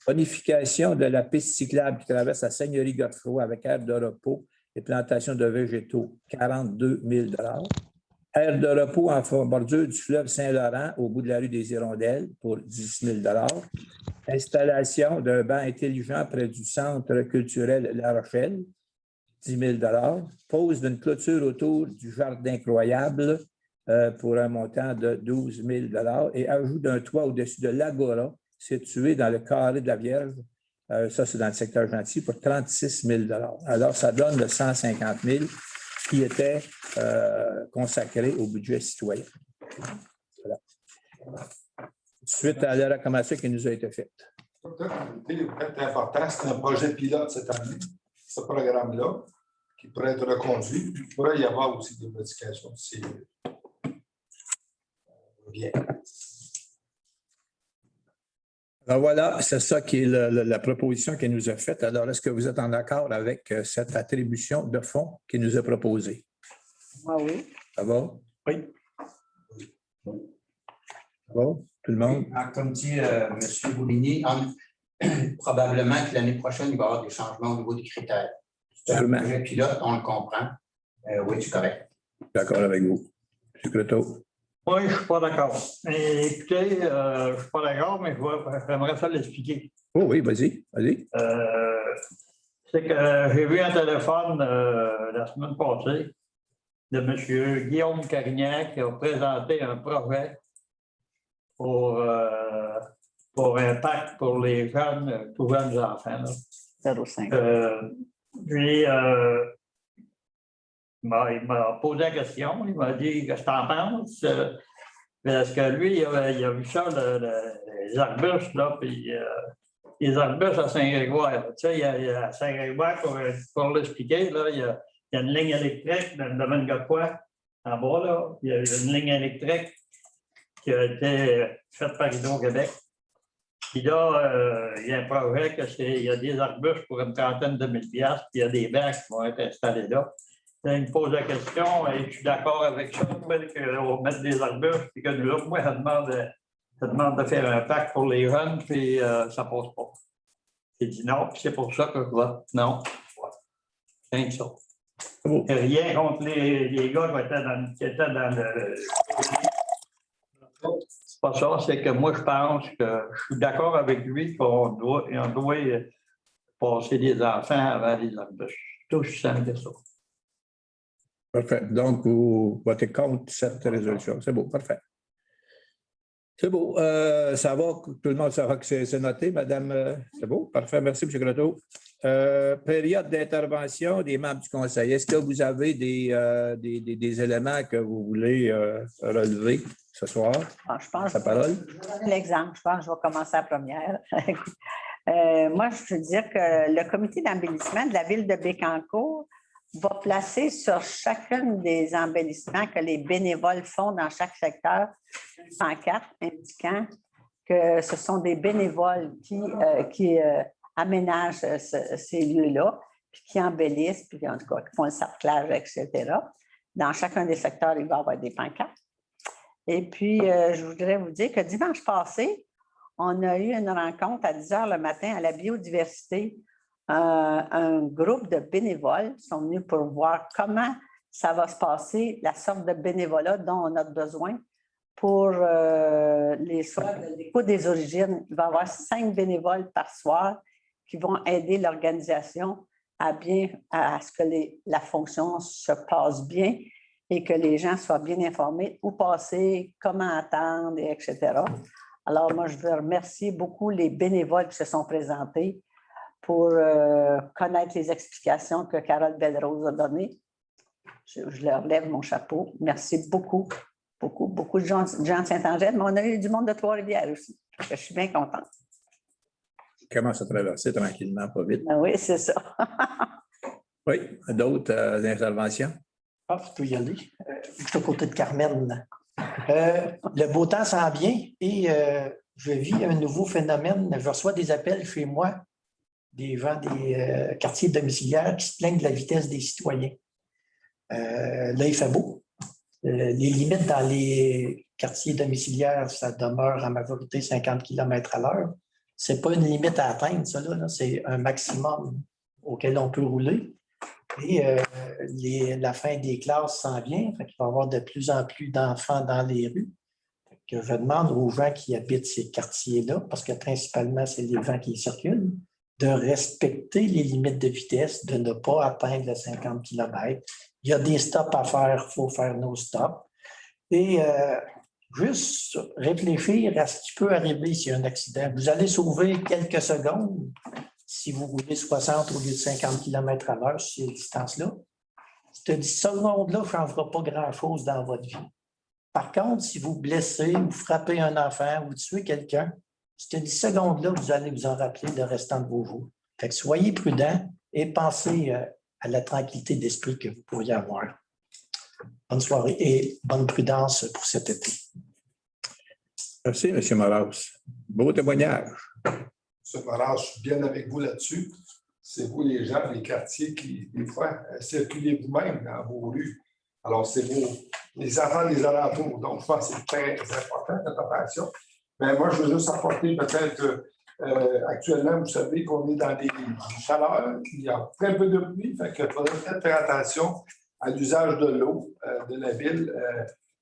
Bonification de la piste cyclable qui traverse la Seigneurie Godefroy avec aire de repos et plantation de végétaux, 42 000 $. Aire de repos en bordure du fleuve Saint-Laurent au bout de la rue des Hirondelles pour 10 000 $. Installation d'un banc intelligent près du centre culturel La Rochelle, 10 000 $. Pose d'une clôture autour du jardin incroyable pour un montant de 12 000 $ et ajout d'un toit au-dessus de l'Agora situé dans le carré de la Vierge. Ça, c'est dans le secteur gentil pour 36 000 $. Alors, ça donne le 150 000 qui était consacré au budget citoyen. Voilà. Suite à la recommandation qui nous a été faite. C'est important, c'est un projet pilote cette année, ce programme-là, qui pourrait être reconduit. Il pourrait y avoir aussi des modifications si bien. Alors voilà, c'est ça qui est la proposition qu'elle nous a faite. Alors, est-ce que vous êtes en accord avec cette attribution de fonds qui nous a proposée? Ah oui. Ça va? Oui. Ça va? Tout le monde? Comme dit M. Bouligny, probablement que l'année prochaine, il va y avoir des changements au niveau des critères. C'est un projet pilote, on le comprend. Oui, c'est correct. D'accord avec vous. M. Croteau. Oui, je ne suis pas d'accord. Écoutez, je ne suis pas d'accord, mais j'aimerais ça l'expliquer. Oh oui, vas-y, vas-y. C'est que j'ai vu un téléphone la semaine passée de M. Guillaume Carignac qui a présenté un projet pour un pacte pour les jeunes, tout jeunes enfants. 0,5. Puis, il m'a posé la question, il m'a dit qu'est-ce que tu en penses? Parce que lui, il a vu ça, les arbustes, là, puis les arbustes à Saint-Grégoire. Tu sais, à Saint-Grégoire, pour l'expliquer, là, il y a une ligne électrique dans le domaine de quoi? En bas, là, il y a une ligne électrique qui a été faite par Hydro-Québec. Puis là, il y a un projet il y a des arbustes pour une trentaine de mille piastres, puis il y a des bancs qui vont être installés là. Il me pose la question, et je suis d'accord avec ça, qu'on va mettre des arbustes, puis que nous, moi, ça demande de faire un pacte pour les jeunes, puis ça ne passe pas. J'ai dit non, puis c'est pour ça que je vote non. Rien que ça. Oh. Rien contre les gars qui étaient dans le... C'est pas ça, c'est que moi, je pense que je suis d'accord avec lui qu'on doit passer des enfants avant les arbustes. Tout aussi simple que ça. Parfait. Donc, vous votez contre cette résolution. C'est beau, parfait. C'est beau. Ça va, tout le monde saura que c'est noté, madame. C'est beau, parfait. Merci, M. Croteau. Période d'intervention des membres du Conseil. Est-ce que vous avez des éléments que vous voulez relever ce soir? Je pense La parole. Je vais donner l'exemple. Je pense que je vais commencer la première. Moi, je veux dire que le comité d'embellissement de la ville de Bécancour va placer sur chacun des embellissements que les bénévoles font dans chaque secteur une pancarte indiquant que ce sont des bénévoles qui aménagent ces lieux-là, puis qui embellissent, puis en tout cas, qui font le sarclage, etc. Dans chacun des secteurs, il va y avoir des pancartes. Et puis, je voudrais vous dire que dimanche passé, on a eu une rencontre à 10 h le matin à la biodiversité. Un groupe de bénévoles sont venus pour voir comment ça va se passer, la sorte de bénévolat dont on a besoin pour les soirs de l'écho des origines. Il va y avoir 5 bénévoles par soir qui vont aider l'organisation à ce que la fonction se passe bien et que les gens soient bien informés où passer, comment attendre, etc. Alors, moi, je veux remercier beaucoup les bénévoles qui se sont présentés pour connaître les explications que Carole Belle-Rose a données. Je leur lève mon chapeau. Merci beaucoup. beaucoup de gens de Saint-Angèle, mais on a eu du monde de Trois-Rivières aussi. Je suis bien contente. Commence à traverser tranquillement, pas vite. Ben oui, c'est ça. Oui, d'autres interventions? Ah, je peux y aller. Je suis à côté de Carmen. Le beau temps s'en vient et je vis un nouveau phénomène. Je reçois des appels chez moi des gens des quartiers domiciliaires qui se plaignent de la vitesse des citoyens. Là, il fait beau. Les limites dans les quartiers domiciliaires, ça demeure en majorité 50 km/h. Ce n'est pas une limite à atteindre, ça, là. C'est un maximum auquel on peut rouler. Et la fin des classes s'en vient. Il va y avoir de plus en plus d'enfants dans les rues. Que je demande aux gens qui habitent ces quartiers-là, parce que principalement, c'est les gens qui circulent, de respecter les limites de vitesse, de ne pas atteindre les 50 km. Il y a des stops à faire, il faut faire nos stops. Et juste réfléchir à ce qui peut arriver s'il y a un accident. Vous allez sauver quelques secondes si vous roulez 60 au lieu de 50 km/h sur ces distances-là. Cette seconde-là ne changera pas grand-chose dans votre vie. Par contre, si vous blessez ou frappez un enfant ou tuez quelqu'un, cette 10 secondes-là, vous allez vous en rappeler le restant de vos jours. Fait que soyez prudents et pensez à la tranquillité d'esprit que vous pourriez avoir. Bonne soirée et bonne prudence pour cet été. Merci, M. Moras. Beau témoignage. M. Moras, je suis bien avec vous là-dessus. C'est vous, les gens des quartiers, qui, des fois, circulez vous-même dans vos rues. Alors, c'est les enfants des alentours. Donc, je pense que c'est très important, cette opération. Mais moi, je veux juste apporter peut-être actuellement, vous savez qu'on est dans des chaleurs, il y a très peu de pluie, fait qu'il faudrait peut-être faire attention à l'usage de l'eau de la ville.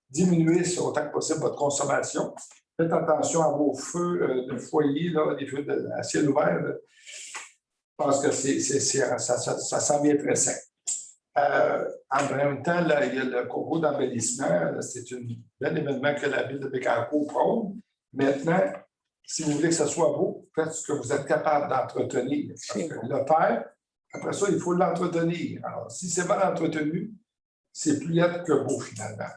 Diminuer autant que possible votre consommation. Faites attention à vos feux de foyer, là, les feux à ciel ouvert. Là. Je pense que ça s'en vient très sec. En même temps, là, il y a le concours d'embellissement. C'est un bel événement que la ville de Bécancour prône. Maintenant, si vous voulez que ce soit beau, faites ce que vous êtes capable d'entretenir. Parce que le faire, après ça, il faut l'entretenir. Alors, si c'est mal entretenu, c'est plus laid que beau, finalement.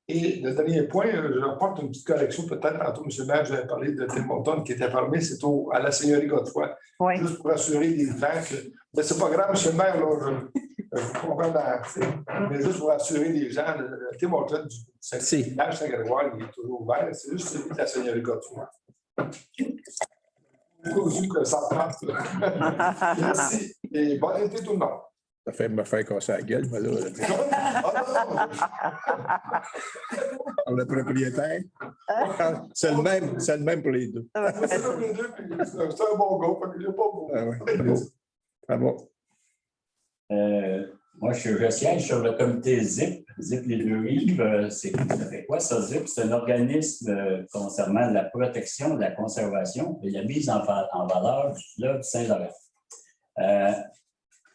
Et le dernier point, je apporte une petite correction, peut-être, tantôt, M. le maire, j'avais parlé de Tim Hortons qui était fermé, c'est à la Seigneurie Godefroy. Oui. Juste pour assurer les gens que. Mais c'est pas grave, M. le maire, là, je vous comprends, mais juste pour assurer les gens, le Tim Hortons du village Saint-Grégoire, il est toujours ouvert, c'est juste celui de la Seigneurie Godefroy. Au que ça passe. Merci et bon été tout le monde. Ça fait me faire casser la gueule, moi, là. Le propriétaire. C'est le même pour les deux. C'est un bon gars, il n'est pas beau. Ah ouais, bravo. Moi, je siège sur le comité ZIP, ZIP les Deux-Rives. Ça fait quoi ça, ZIP? C'est un organisme concernant la protection, la conservation et la mise en valeur du fleuve Saint-Laurent.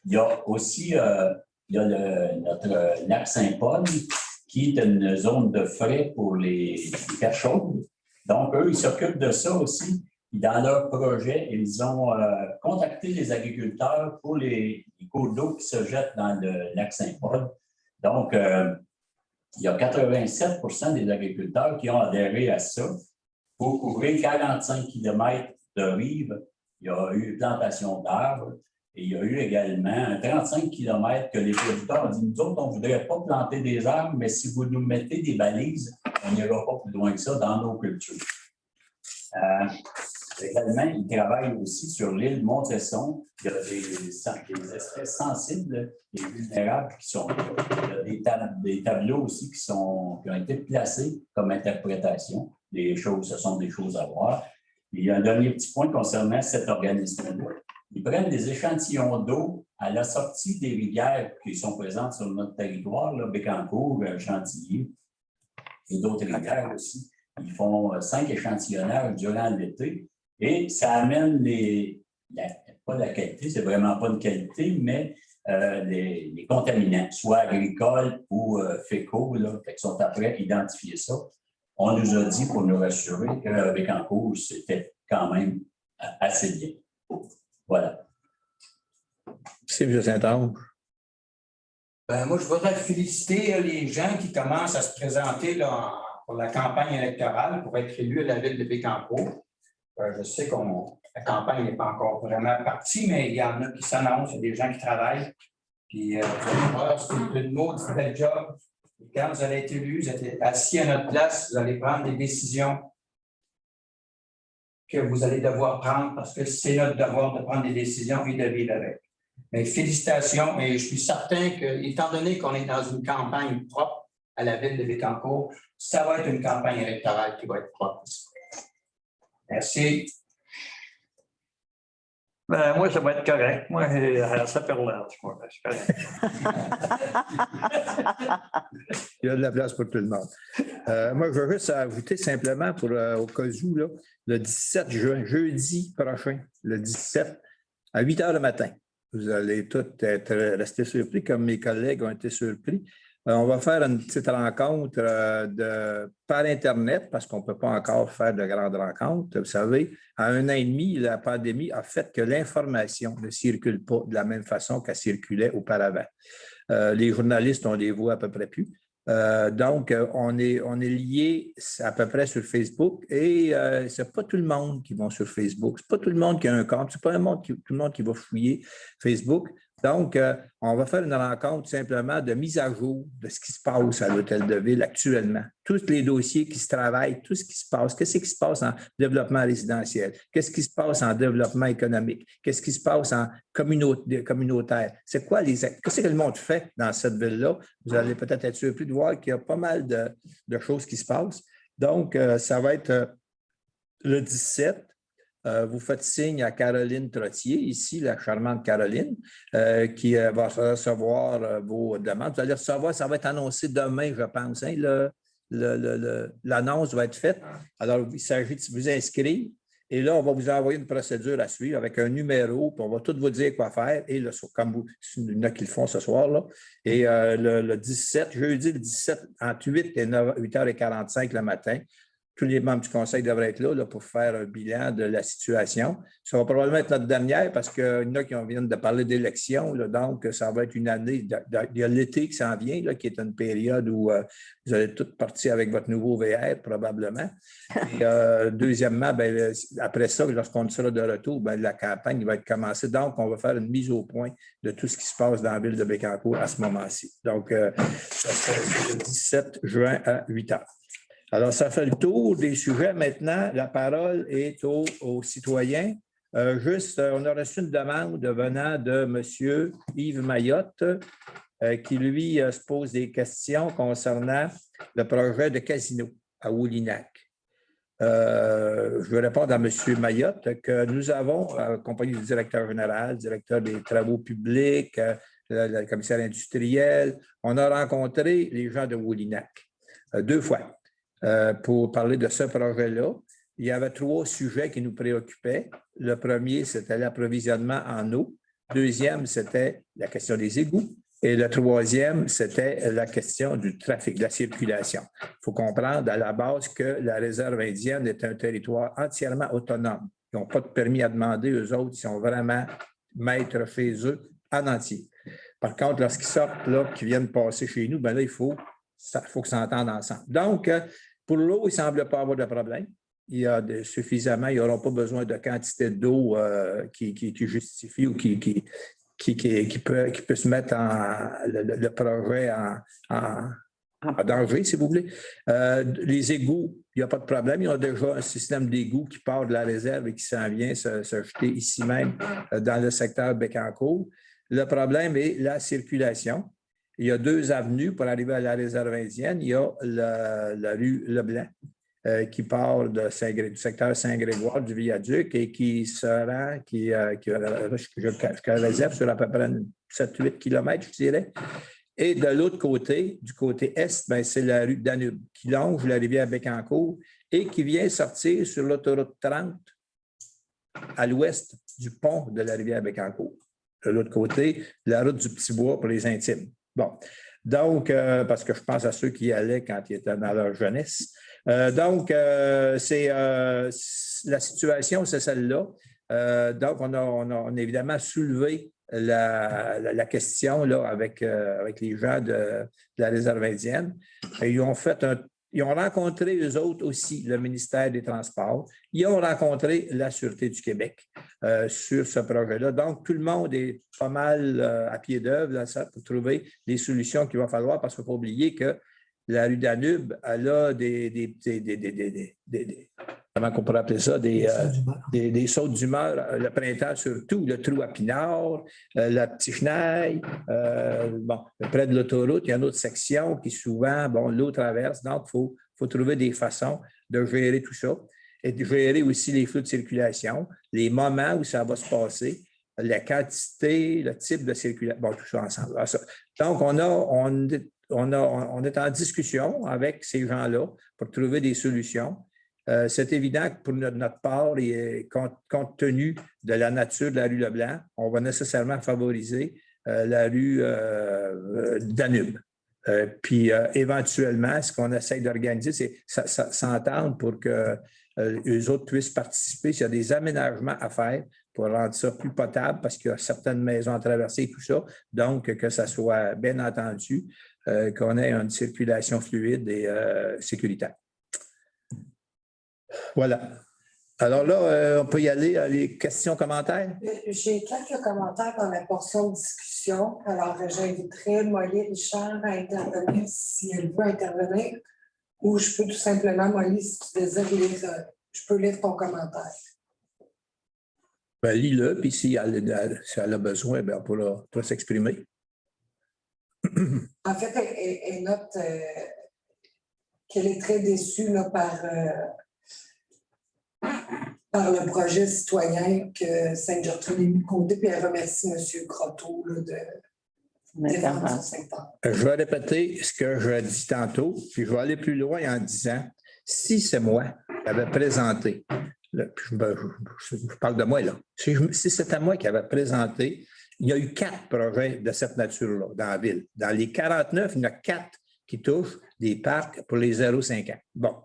Il y a aussi notre lac Saint-Paul, qui est une zone de frais pour les terres chaudes. Donc, eux, ils s'occupent de ça aussi. Dans leur projet, ils ont contacté les agriculteurs pour les cours d'eau qui se jettent dans le lac Saint-Paul. Donc, il y a 87 des agriculteurs qui ont adhéré à ça. Pour couvrir 45 km de rive, il y a eu plantation d'arbres et il y a eu également 35 km que les producteurs ont dit, nous autres, on ne voudrait pas planter des arbres, mais si vous nous mettez des balises, on n'ira pas plus loin que ça dans nos cultures. Également, ils travaillent aussi sur l'île Montesson. Il y a des espèces sensibles et vulnérables qui sont là. Il y a des tableaux aussi qui ont été placés comme interprétation. Ce sont des choses à voir. Il y a un dernier petit point concernant cet organisme-là. Ils prennent des échantillons d'eau à la sortie des rivières qui sont présentes sur notre territoire, là, Bécancour, Chantilly et d'autres rivières aussi. Ils font 5 échantillonnages durant l'été et ça amène pas la qualité, c'est vraiment pas une qualité, mais les contaminants, soit agricoles ou fécaux, là, qui sont après identifier ça. On nous a dit pour nous rassurer que Bécancour, c'était quand même assez bien. Voilà. Merci, M. Saint-Ange. Moi, je voudrais féliciter les gens qui commencent à se présenter là, pour la campagne électorale pour être élus à la ville de Bécancour. Je sais que la campagne n'est pas encore vraiment partie, mais il y en a qui s'annoncent, il y a des gens qui travaillent. Puis, vous allez voir, c'est une maudite belle job. Et quand vous allez être élu, vous êtes assis à notre place, vous allez prendre des décisions que vous allez devoir prendre parce que c'est notre devoir de prendre des décisions et de vivre avec. Mais félicitations, et je suis certain que, étant donné qu'on est dans une campagne propre à la ville de Bécancour, ça va être une campagne électorale qui va être propre. Merci. Ben, moi, ça va être correct. Moi, ça perd l'air. C'est correct. Il y a de la place pour tout le monde. Moi, je veux juste ajouter simplement pour au cas où, là, le 17 juin, jeudi prochain, le 17, à 8 h le matin. Vous allez tous être restés surpris, comme mes collègues ont été surpris. On va faire une petite rencontre par Internet, parce qu'on ne peut pas encore faire de grandes rencontres. Vous savez, à 1 an et demi, la pandémie a fait que l'information ne circule pas de la même façon qu'elle circulait auparavant. Les journalistes, on les voit à peu près plus. Donc, on est liés à peu près sur Facebook et ce n'est pas tout le monde qui va sur Facebook. Ce n'est pas tout le monde qui a un compte. Ce n'est pas tout le monde qui va fouiller Facebook. Donc, on va faire une rencontre simplement de mise à jour de ce qui se passe à l'Hôtel de Ville actuellement. Tous les dossiers qui se travaillent, tout ce qui se passe. Qu'est-ce qui se passe en développement résidentiel? Qu'est-ce qui se passe en développement économique? Qu'est-ce qui se passe en communautaire? C'est quoi qu'est-ce que le monde fait dans cette ville-là? Vous allez peut-être être surpris de voir qu'il y a pas mal de choses qui se passent. Donc, ça va être le 17. Vous faites signe à Caroline Trottier, ici, la charmante Caroline, qui va recevoir vos demandes. Vous allez recevoir, ça va être annoncé demain, je pense. Hein, l'annonce va être faite. Alors, il s'agit de vous inscrire. Et là, on va vous envoyer une procédure à suivre avec un numéro, puis on va tout vous dire quoi faire. Et là, comme il y en a qui le font ce soir, là. Et le 17, jeudi le 17, entre 8 et 8h45 le matin, tous les membres du conseil devraient être là pour faire un bilan de la situation. Ça va probablement être notre dernière parce qu'il y en a qui viennent de parler d'élection. Donc, ça va être une année. Il y a l'été qui s'en vient, là, qui est une période où vous allez tous partir avec votre nouveau VR, probablement. Et deuxièmement, après ça, lorsqu'on sera de retour, la campagne va être commencée. Donc, on va faire une mise au point de tout ce qui se passe dans la ville de Bécancour à ce moment-ci. Donc, ça sera le 17 juin à 8 h. Alors, ça fait le tour des sujets. Maintenant, la parole est aux citoyens. On a reçu une demande venant de M. Yves Mayotte qui, lui, se pose des questions concernant le projet de casino à Woolinac. Je vais répondre à M. Mayotte que nous avons, accompagné du directeur général, directeur des travaux publics, le commissaire industriel, on a rencontré les gens de Woolinac 2 fois. Pour parler de ce projet-là. Il y avait 3 sujets qui nous préoccupaient. Le premier, c'était l'approvisionnement en eau. Deuxième, c'était la question des égouts. Et le troisième, c'était la question du trafic, de la circulation. Il faut comprendre à la base que la réserve indienne est un territoire entièrement autonome. Ils n'ont pas de permis à demander, eux autres, ils sont vraiment maîtres chez eux en entier. Par contre, lorsqu'ils sortent, là, qu'ils viennent passer chez nous, là, il faut que ça s'entende ensemble. Donc, pour l'eau, il ne semble pas avoir de problème. Il y a suffisamment, ils n'auront pas besoin de quantité d'eau qui justifie ou qui peut se mettre le projet en danger, si vous voulez. Les égouts, il n'y a pas de problème. Il y a déjà un système d'égouts qui part de la réserve et qui s'en vient se jeter ici même dans le secteur Bécancour. Le problème est la circulation. Il y a 2 avenues pour arriver à la réserve indienne. Il y a la rue Leblanc qui part du secteur Saint-Grégoire, du viaduc, et qui se rend, jusqu'à la réserve sur à peu près 7-8 km, je dirais. Et de l'autre côté, du côté est, c'est la rue Danube qui longe la rivière Bécancour et qui vient sortir sur l'autoroute 30 à l'ouest du pont de la rivière Bécancour. De l'autre côté, la route du Petit-Bois pour les intimes. Bon, donc, parce que je pense à ceux qui y allaient quand ils étaient dans leur jeunesse. Donc, la situation, c'est celle-là. Donc, on a évidemment soulevé la question là, avec les gens de la réserve indienne. Et ils ont rencontré eux autres aussi le ministère des Transports. Ils ont rencontré la Sûreté du Québec sur ce projet-là. Donc, tout le monde est pas mal à pied d'œuvre là, pour trouver les solutions qu'il va falloir, parce qu'il ne faut pas oublier que la rue Danube, elle a comment on pourrait appeler ça? Des sautes d'humeur, le printemps surtout, le trou à Pinard, la Petit Chenaille, près de l'autoroute, il y a une autre section qui souvent, l'eau traverse. Donc, il faut trouver des façons de gérer tout ça et de gérer aussi les flux de circulation, les moments où ça va se passer, la quantité, le type de circulation, tout ça ensemble. Donc, on est en discussion avec ces gens-là pour trouver des solutions. C'est évident que pour notre part, et compte tenu de la nature de la rue Leblanc, on va nécessairement favoriser la rue Danube. Puis éventuellement, ce qu'on essaie d'organiser, c'est s'entendre pour que eux autres puissent participer s'il y a des aménagements à faire pour rendre ça plus potable, parce qu'il y a certaines maisons à traverser et tout ça. Donc, que ça soit bien entendu, qu'on ait une circulation fluide et sécuritaire. Voilà. Alors là, on peut y aller à les questions, commentaires. J'ai quelques commentaires dans la portion de discussion. Alors, j'inviterai Molly Richard à intervenir si elle veut intervenir, ou je peux tout simplement, Molly, si tu désires lire, je peux lire ton commentaire. Ben, lis-le, puis si elle a besoin, ben, on pourra s'exprimer. En fait, elle note qu'elle est très déçue là, par le projet citoyen que Sainte-Gertrude a mis de côté, puis elle remercie M. Croteau de défendre son secteur. Je vais répéter ce que je dis tantôt, puis je vais aller plus loin en disant, si c'est moi qui avais présenté, je parle de moi là, si c'était moi qui avais présenté, il y a eu 4 projets de cette nature-là dans la ville. Dans les 49, il y en a 4 qui touchent des parcs pour les 0,5 ans. Bon.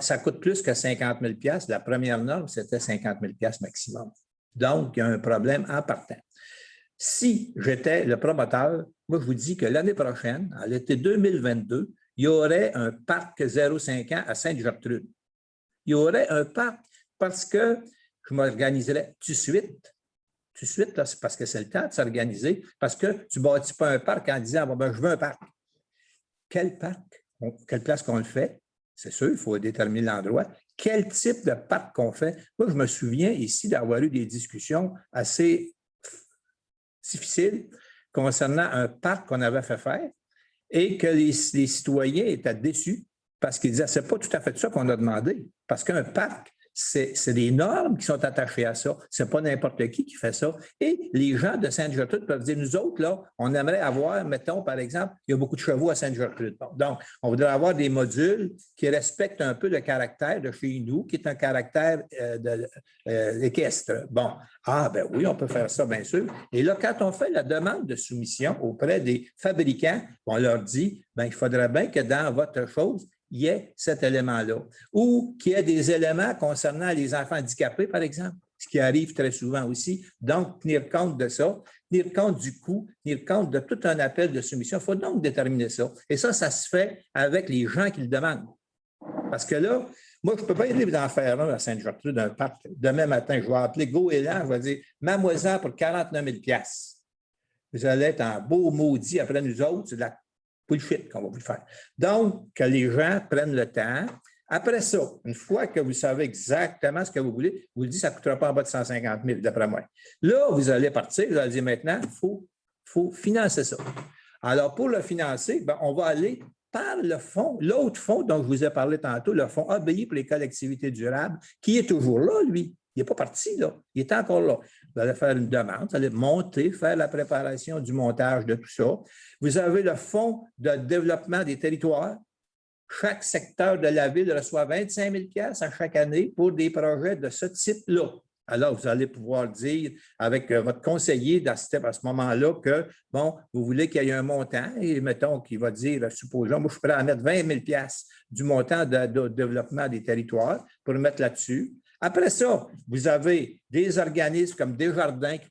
Ça coûte plus que 50 000 $. La première norme, c'était 50 000 $ maximum. Donc, il y a un problème en partant. Si j'étais le promoteur, moi, je vous dis que l'année prochaine, à l'été 2022, il y aurait un parc 0,5 ans à Sainte-Gertrude. Il y aurait un parc parce que je m'organiserais tout de suite, là, c'est parce que c'est le temps de s'organiser, parce que tu ne bâtis pas un parc en disant je veux un parc. Quel parc? Quelle place qu'on le fait? C'est sûr, il faut déterminer l'endroit. Quel type de parc qu'on fait? Moi, je me souviens ici d'avoir eu des discussions assez difficiles concernant un parc qu'on avait fait faire et que les citoyens étaient déçus parce qu'ils disaient, c'est pas tout à fait ça qu'on a demandé. Parce qu'un parc, c'est des normes qui sont attachées à ça. Ce n'est pas n'importe qui fait ça. Et les gens de Sainte-Gertrude peuvent dire, nous autres, là, on aimerait avoir, mettons, par exemple, il y a beaucoup de chevaux à Sainte-Gertrude. Donc, on voudrait avoir des modules qui respectent un peu le caractère de chez nous, qui est un caractère équestre. Bon, ben oui, on peut faire ça, bien sûr. Et là, quand on fait la demande de soumission auprès des fabricants, on leur dit, il faudrait bien que dans votre chose, il y ait cet élément-là. Ou qu'il y ait des éléments concernant les enfants handicapés, par exemple, ce qui arrive très souvent aussi. Donc, tenir compte de ça, tenir compte du coût, tenir compte de tout un appel de soumission. Il faut donc déterminer ça. Et ça se fait avec les gens qui le demandent. Parce que là, moi, je ne peux pas aller d'en faire un à Sainte-Gertrude, un parc. Demain matin, je vais appeler Goéland, je vais dire « Mademoiselle pour 49 000 $. Vous allez être en beau maudit après nous autres, c'est de la bullshit qu'on va vous le faire. » Donc, que les gens prennent le temps. Après ça, une fois que vous savez exactement ce que vous voulez, vous le dites, ça ne coûtera pas en bas de 150 000, d'après moi. Là, vous allez partir, vous allez dire maintenant, il faut financer ça. Alors, pour le financer, on va aller par le fonds, l'autre fonds dont je vous ai parlé tantôt, le fonds ABI pour les collectivités durables, qui est toujours là, lui. Il n'est pas parti, là. Il est encore là. Vous allez faire une demande, vous allez monter, faire la préparation du montage de tout ça. Vous avez le fonds de développement des territoires. Chaque secteur de la ville reçoit 25 000 $ à chaque année pour des projets de ce type-là. Alors, vous allez pouvoir dire avec votre conseiller à ce moment-là que, vous voulez qu'il y ait un montant, et mettons qu'il va dire, supposons, moi, je suis prêt à mettre 20 000 $ du montant de développement des territoires pour le mettre là-dessus. Après ça, vous avez des organismes comme Desjardins qui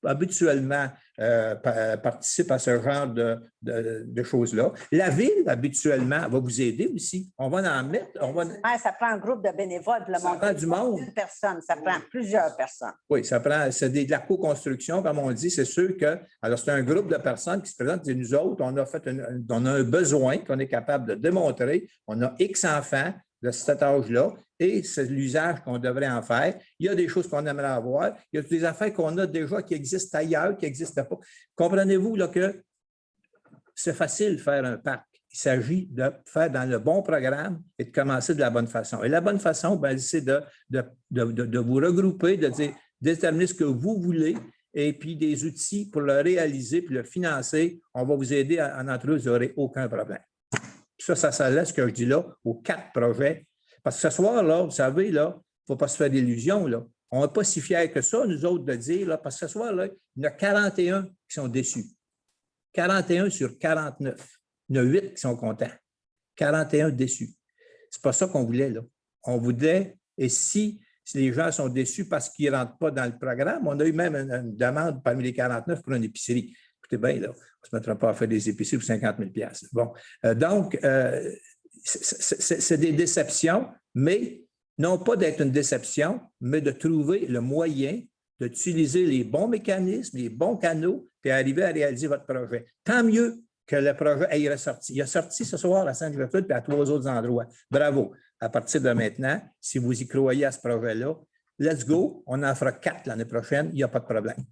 habituellement participent à ce genre de choses-là. La ville, habituellement, va vous aider aussi. On va en mettre. Ça prend un groupe de bénévoles pour le monter. Ça prend du monde. Une personne, ça prend plusieurs personnes. Oui, c'est de la co-construction, comme on dit. C'est sûr que, alors c'est un groupe de personnes qui se présentent et nous autres, on a un besoin qu'on est capable de démontrer. On a X enfants de cet âge-là, et c'est l'usage qu'on devrait en faire. Il y a des choses qu'on aimerait avoir. Il y a des affaires qu'on a déjà qui existent ailleurs, qui n'existent pas. Comprenez-vous là, que c'est facile de faire un parc. Il s'agit de faire dans le bon programme et de commencer de la bonne façon. Et la bonne façon, c'est de vous regrouper, de déterminer ce que vous voulez et puis des outils pour le réaliser puis le financer. On va vous aider à en entrer, vous n'aurez aucun problème. Ça laisse ce que je dis là aux 4 projets. Parce que ce soir-là, vous savez, là, il ne faut pas se faire d'illusions. On n'est pas si fiers que ça, nous autres, de dire, là, parce que ce soir-là, il y en a 41 qui sont déçus. 41 sur 49. Il y en a 8 qui sont contents. 41 déçus. Ce n'est pas ça qu'on voulait, là. On voulait, et si les gens sont déçus parce qu'ils ne rentrent pas dans le programme, on a eu même une demande parmi les 49 pour une épicerie. Écoutez bien, là, on ne se mettra pas à faire des épiceries pour 50 000 $. Bon, donc, c'est des déceptions, mais non pas d'être une déception, mais de trouver le moyen d'utiliser les bons mécanismes, les bons canaux, puis arriver à réaliser votre projet. Tant mieux que le projet ait ressorti. Il a sorti ce soir à Sainte-Gertrude puis à 3 autres endroits. Bravo. À partir de maintenant, si vous y croyez à ce projet-là, let's go. On en fera 4 l'année prochaine. Il n'y a pas de problème.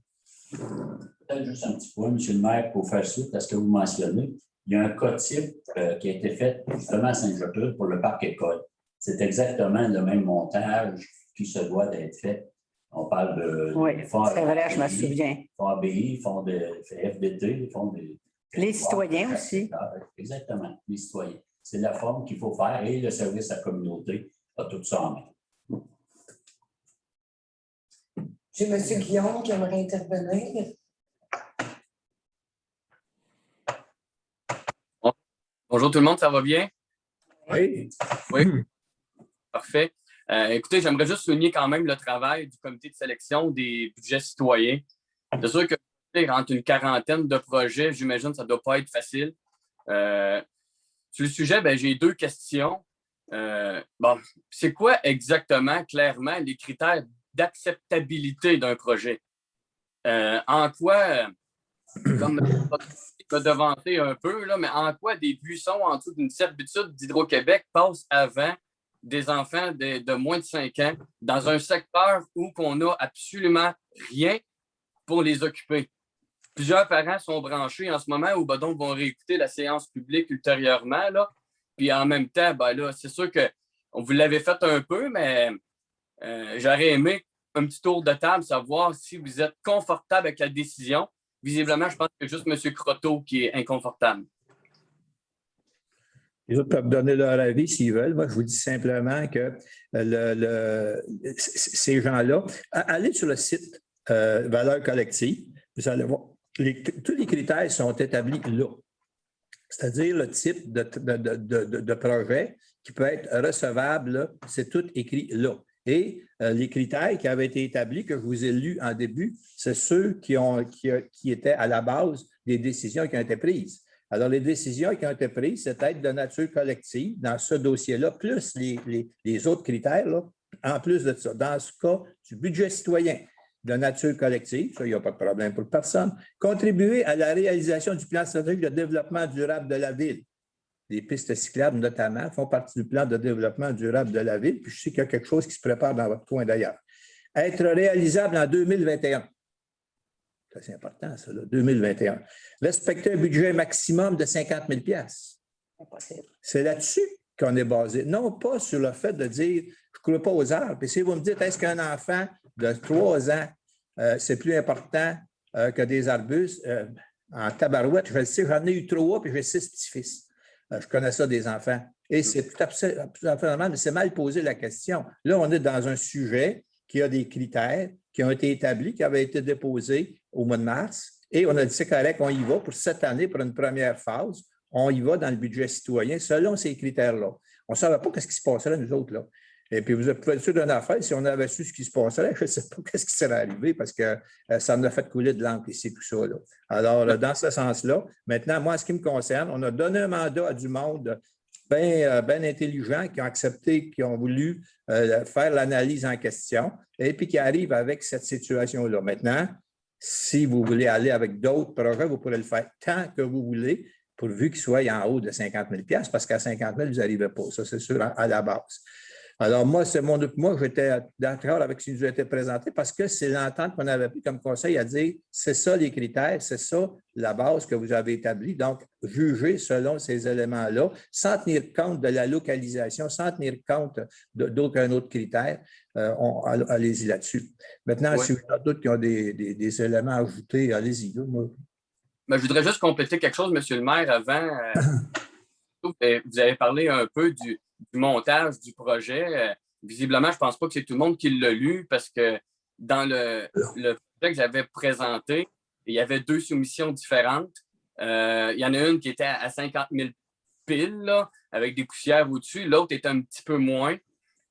Peut-être juste un petit point, M. le maire, pour faire suite à ce que vous mentionnez. Il y a un cas type qui a été fait justement à Sainte-Gertrude pour le parc école. C'est exactement le même montage qui se doit d'être fait. On parle de... Oui, c'est vrai, je me souviens. Fonds ABI, fonds de FDT, fonds de... Les citoyens aussi. Exactement, les citoyens. C'est la forme qu'il faut faire et le service à la communauté a tout ça en main. J'ai M. Guillaume qui aimerait intervenir. Bonjour tout le monde, ça va bien? Oui. Oui. Parfait. Écoutez, j'aimerais juste souligner quand même le travail du comité de sélection des budgets citoyens. C'est sûr que entre une quarantaine de projets, j'imagine que ça ne doit pas être facile. Sur le sujet, j'ai 2 questions. C'est quoi exactement, clairement, les critères d'acceptabilité d'un projet? En quoi, comme je vais devancer un peu, là, mais en quoi des buissons en dessous d'une servitude d'Hydro-Québec passent avant des enfants de moins de 5 ans dans un secteur où on n'a absolument rien pour les occuper? Plusieurs parents sont branchés en ce moment ou donc vont réécouter la séance publique ultérieurement. Là. Puis en même temps, là, c'est sûr qu'on vous l'avez fait un peu, mais j'aurais aimé un petit tour de table, savoir si vous êtes confortable avec la décision. Visiblement, je pense que c'est juste M. Croteau qui est inconfortable. Les autres peuvent donner leur avis s'ils veulent. Moi, je vous dis simplement que ces gens-là, allez sur le site Valeurs collectives, vous allez voir. Tous les critères sont établis là, c'est-à-dire le type de projet qui peut être recevable, là, c'est tout écrit là. Et les critères qui avaient été établis, que je vous ai lus en début, c'est ceux qui étaient à la base des décisions qui ont été prises. Alors, les décisions qui ont été prises, c'est être de nature collective dans ce dossier-là, plus les autres critères, là, en plus de ça. Dans ce cas, du budget citoyen de nature collective, ça, il n'y a pas de problème pour personne. Contribuer à la réalisation du plan stratégique de développement durable de la ville. Les pistes cyclables, notamment, font partie du plan de développement durable de la ville, puis je sais qu'il y a quelque chose qui se prépare dans votre coin d'ailleurs. Être réalisable en 2021. Ça, c'est important, ça, là, 2021. Respecter un budget maximum de 50 000 $. C'est là-dessus qu'on est basé. Non pas sur le fait de dire « je ne crois pas aux arbres ». Puis si vous me dites « est-ce qu'un enfant de 3 ans, c'est plus important que des arbustes », en tabarouette, je le sais, j'en ai eu 3 puis j'ai 6 petits-fils. Je connais ça des enfants. Et c'est tout à fait normal, mais c'est mal posé la question. Là, on est dans un sujet qui a des critères qui ont été établis, qui avaient été déposés au mois de mars. Et on a dit, c'est correct, on y va pour cette année, pour une première phase. On y va dans le budget citoyen selon ces critères-là. On ne savait pas ce qui se passerait, nous autres, là. Et puis, vous pouvez être sûr d'une affaire, si on avait su ce qui se passerait, je ne sais pas ce qui serait arrivé parce que ça nous a fait couler de l'encre ici, tout ça. Là. Alors, dans ce sens-là, maintenant, moi, en ce qui me concerne, on a donné un mandat à du monde bien intelligent qui ont accepté, qui ont voulu faire l'analyse en question et puis qui arrivent avec cette situation-là. Maintenant, si vous voulez aller avec d'autres projets, vous pourrez le faire tant que vous voulez, pourvu qu'ils soient en haut de 50 000 $, parce qu'à 50 000 vous n'arrivez pas. Ça, c'est sûr, à la base. Alors, moi, j'étais d'accord avec ce qui nous a été présenté parce que c'est l'entente qu'on avait pris comme conseil à dire c'est ça les critères, c'est ça la base que vous avez établie. Donc, jugez selon ces éléments-là, sans tenir compte de la localisation, sans tenir compte d'aucun autre critère. Allez-y là-dessus. Maintenant, si vous avez d'autres qui ont des éléments à ajouter, allez-y. Mais je voudrais juste compléter quelque chose, M. le maire, avant. Vous avez parlé un peu du montage du projet. Visiblement, je ne pense pas que c'est tout le monde qui l'a lu parce que dans le projet que j'avais présenté, il y avait 2 soumissions différentes. Il y en a une qui était à 50 000 piles, là, avec des poussières au-dessus. L'autre était un petit peu moins.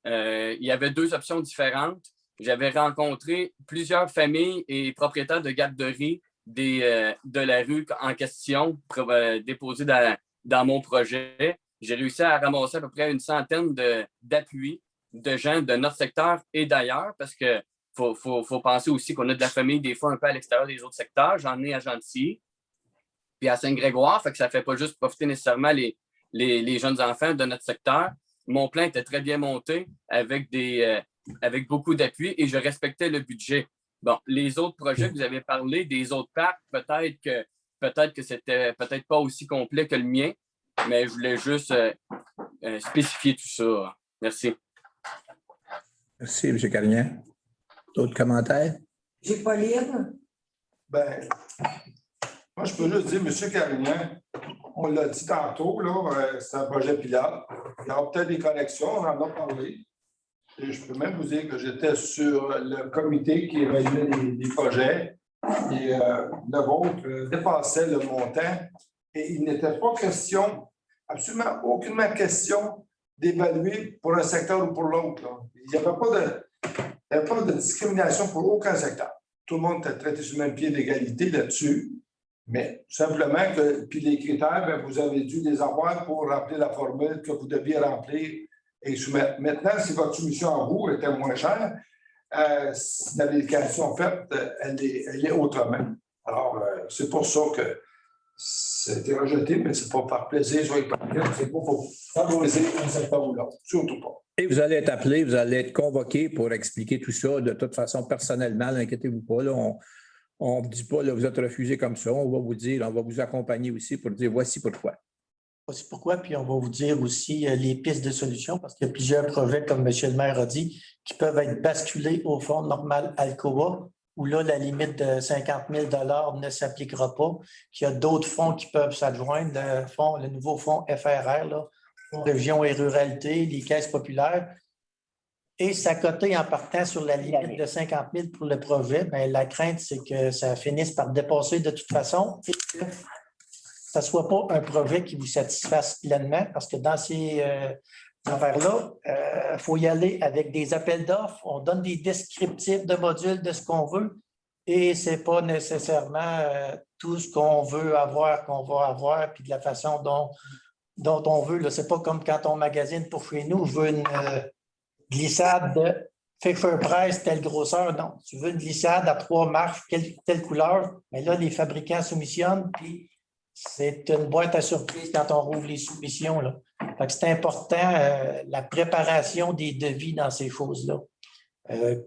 Il y avait 2 options différentes. J'avais rencontré plusieurs familles et propriétaires de garderies de la rue en question déposés dans mon projet. J'ai réussi à ramasser à peu près une centaine d'appuis de gens de notre secteur et d'ailleurs, parce qu'il faut penser aussi qu'on a de la famille des fois un peu à l'extérieur des autres secteurs. J'en ai à Gentilly, puis à Saint-Grégoire, fait que ça ne fait pas juste profiter nécessairement les jeunes enfants de notre secteur. Mon plan était très bien monté avec beaucoup d'appuis et je respectais le budget. Bon, les autres projets que vous avez parlé, des autres parcs, peut-être que c'était peut-être pas aussi complet que le mien, mais je voulais juste spécifier tout ça. Merci. Merci, M. Carignan. D'autres commentaires? J'ai Pauline. Ben, moi, je peux juste dire, M. Carignan, on l'a dit tantôt, là, c'est un projet pilote. Il y aura peut-être des connexions, on en a parlé. Et je peux même vous dire que j'étais sur le comité qui évaluait les projets et le vôtre dépassait le montant et il n'était pas question, absolument aucunement question d'évaluer pour un secteur ou pour l'autre. Il n'y avait pas de discrimination pour aucun secteur. Tout le monde était traité sur le même pied d'égalité là-dessus, mais simplement que, puis les critères, bien, vous avez dû les avoir pour remplir la formule que vous deviez remplir et soumettre. Maintenant, si votre soumission en vous était moins chère, l'application faite, elle est autrement. Alors, c'est pour ça que c'était rejeté, mais ce n'est pas par plaisir, soyez pas inquiets, c'est pas pour favoriser un secteur ou l'autre, surtout pas. Et vous allez être appelé, vous allez être convoqué pour expliquer tout ça de toute façon personnellement, n'inquiétez-vous pas. Là, on ne dit pas, là, vous êtes refusé comme ça, on va vous dire, on va vous accompagner aussi pour dire voici pourquoi. Voici pourquoi, puis on va vous dire aussi les pistes de solutions, parce qu'il y a plusieurs projets, comme M. le maire a dit, qui peuvent être basculés au fonds normal Alcoa, où là, la limite de 50 000 $ ne s'appliquera pas, qu'il y a d'autres fonds qui peuvent s'adjoindre, le nouveau fonds FRR, là, Fonds Région et Ruralité, les caisses populaires, et s'accoter en partant sur la limite de 50 000 pour le projet, bien, la crainte, c'est que ça finisse par dépasser de toute façon et que ça ne soit pas un projet qui vous satisfasse pleinement, parce que dans ces affaires-là, il faut y aller avec des appels d'offres, on donne des descriptifs de modules de ce qu'on veut, et ce n'est pas nécessairement tout ce qu'on veut avoir, qu'on va avoir, puis de la façon dont on veut. Ce n'est pas comme quand on magasine pour chez nous, je veux une glissade de Fisher Price, telle grosseur. Non, tu veux une glissade à 3 marches, telle couleur, mais là, les fabricants soumissionnent, puis c'est une boîte à surprise quand on rouvre les soumissions. Là. Fait que c'est important, la préparation des devis dans ces choses-là.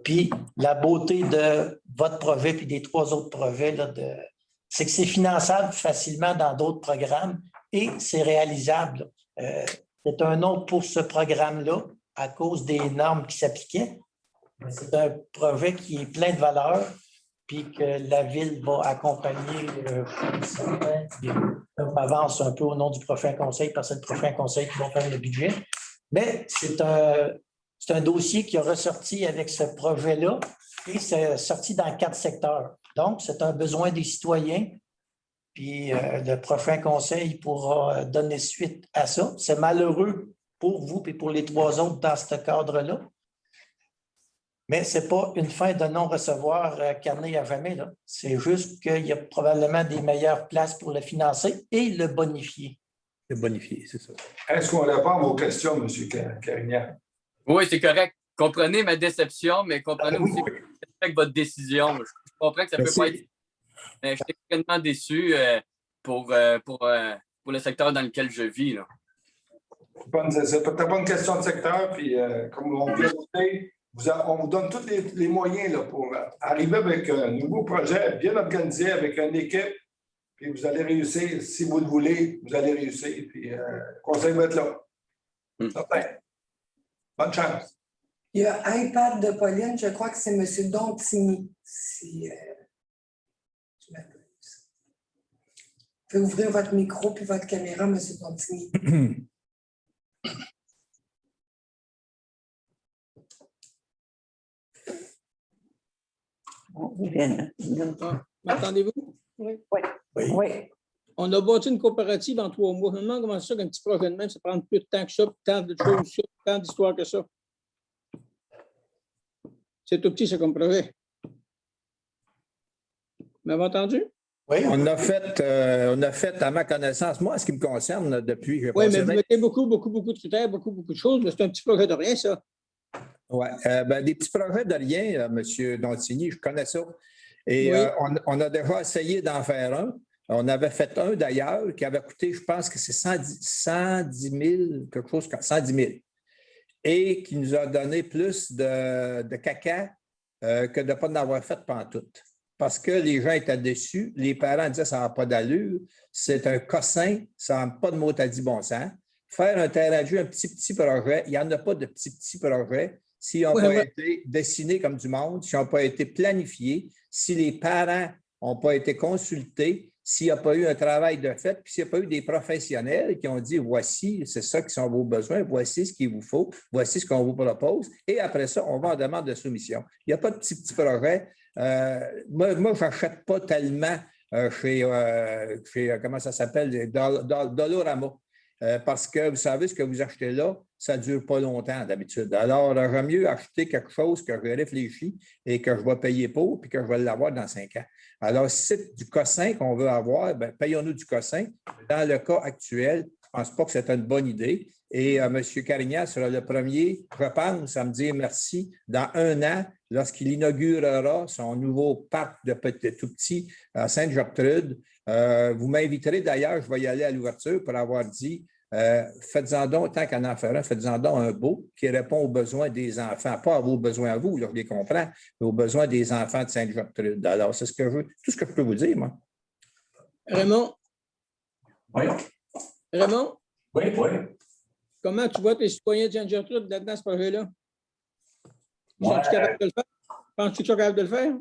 Puis la beauté de votre projet puis des 3 autres projets, là, c'est que c'est finançable facilement dans d'autres programmes et c'est réalisable. C'est un nom pour ce programme-là à cause des normes qui s'appliquaient. C'est un projet qui est plein de valeur, puis que la Ville va accompagner. On avance un peu au nom du prochain conseil, parce que c'est le prochain conseil qui va faire le budget. Mais c'est un dossier qui a ressorti avec ce projet-là et c'est sorti dans 4 secteurs. Donc, c'est un besoin des citoyens. Puis le prochain conseil pourra donner suite à ça. C'est malheureux pour vous et pour les 3 autres dans ce cadre-là. Mais ce n'est pas une fin de non-recevoir carnet à jamais, là. C'est juste qu'il y a probablement des meilleures places pour le financer et le bonifier. Le bonifié, c'est ça. Est-ce qu'on répond à vos questions, M. Carignan? Oui, c'est correct. Comprenez ma déception, mais comprenez aussi avec votre décision. Je comprends que ça ne peut pas être. Je suis extrêmement déçu pour le secteur dans lequel je vis. Là. C'est peut-être pas une question de secteur, puis comme on vient de dire, on vous donne tous les moyens là, pour arriver avec un nouveau projet bien organisé, avec une équipe, puis vous allez réussir. Si vous le voulez, vous allez réussir. Puis le conseil va être là. Certain. Bonne chance. Il y a iPad de Pauline, je crois que c'est M. Dontigny. Si, je m'appelle. Vous pouvez ouvrir votre micro puis votre caméra, M. Dontigny. M'entendez-vous? Oui. Oui. On a bâti une coopérative en 3 mois. Je me demande comment c'est ça qu'un petit projet de même, ça prend plus de temps que ça, puis tant de choses, ça, tant d'histoires que ça. C'est tout petit, c'est comme projet. Vous m'avez entendu? Oui, On a fait, à ma connaissance, moi, en ce qui me concerne, depuis que j'ai Oui, passé mais vous mettez beaucoup de critères, beaucoup de choses, mais c'est un petit projet de rien, ça. Oui, des petits projets de rien, M. Dontigny, je connais ça. Et Oui. on a déjà essayé d'en faire un. On avait fait un d'ailleurs qui avait coûté, je pense que c'est 110 000, quelque chose comme 110 000. Et qui nous a donné plus de caca que de ne pas en avoir fait pantoute. Parce que les gens étaient déçus. Les parents disaient ça n'a pas d'allure. C'est un cossin, ça n'a pas de mot à dire bon sens. Faire un terrain de jeu, un petit projet, il n'y en a pas de petits projets. S'ils n'ont pas été dessinés comme du monde, s'ils n'ont pas été planifiés, si les parents n'ont pas été consultés, s'il n'y a pas eu un travail de fait, puis s'il n'y a pas eu des professionnels qui ont dit voici, c'est ça qui sont vos besoins, voici ce qu'il vous faut, voici ce qu'on vous propose, et après ça, on va en demande de soumission. Il n'y a pas de petits projets. Moi, je n'achète pas tellement chez comment ça s'appelle, Dolorama. Parce que vous savez, ce que vous achetez là, ça ne dure pas longtemps d'habitude. Alors, j'aime mieux acheter quelque chose que je réfléchis et que je vais payer pour, puis que je vais l'avoir dans 5 ans. Alors, si c'est du cossin qu'on veut avoir, bien, payons-nous du cossin. Dans le cas actuel, je ne pense pas que c'est une bonne idée. Et M. Carignan sera le premier, je pense, à me dire merci dans 1 an, lorsqu'il inaugurera son nouveau parc de tout petit à Sainte-Gertrude. Vous m'inviterez d'ailleurs, je vais y aller à l'ouverture pour avoir dit faites-en donc, tant qu'en en faire un, faites-en donc un beau qui répond aux besoins des enfants, pas à vos besoins à vous, là, je les comprends, mais aux besoins des enfants de Sainte-Gertrude. Alors, c'est ce que je veux, tout ce que je peux vous dire, moi. Raymond? Oui. Raymond? Oui. Comment tu vois tes citoyens de Sainte-Gertrude là-dedans, ce projet-là? Ouais. Sont-tu capables de le faire? Penses-tu qu'ils sont capables de le faire?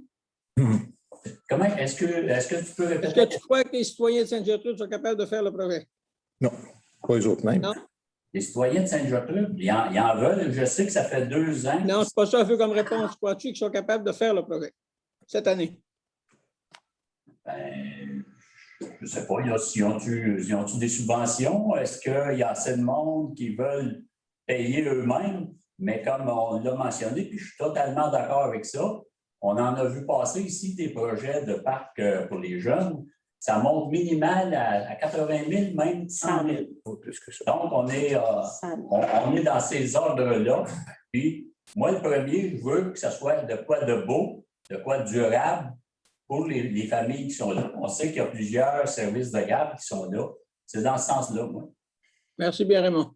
Comment est-ce que tu peux répéter? Est-ce que tu crois que les citoyens de Sainte-Gertrude sont capables de faire le projet? Non, pas eux autres même. Non? Les citoyens de Sainte-Gertrude, ils en veulent. Je sais que ça fait 2 ans. Non, c'est pas ça un peu comme réponse. Crois-tu qu'ils sont capables de faire le projet cette année? Ben, je ne sais pas. Ils ont-tu des subventions? Est-ce qu'il y a assez de monde qui veulent payer eux-mêmes? Mais comme on l'a mentionné, puis je suis totalement d'accord avec ça, on en a vu passer ici des projets de parc pour les jeunes. Ça monte minimal à 80 000, même 100 000. Plus que ça. Donc, on est dans ces ordres-là. Puis, moi, le premier, je veux que ce soit de quoi de beau, de quoi de durable pour les familles qui sont là. On sait qu'il y a plusieurs services de garde qui sont là. C'est dans ce sens-là, moi. Merci bien, Raymond.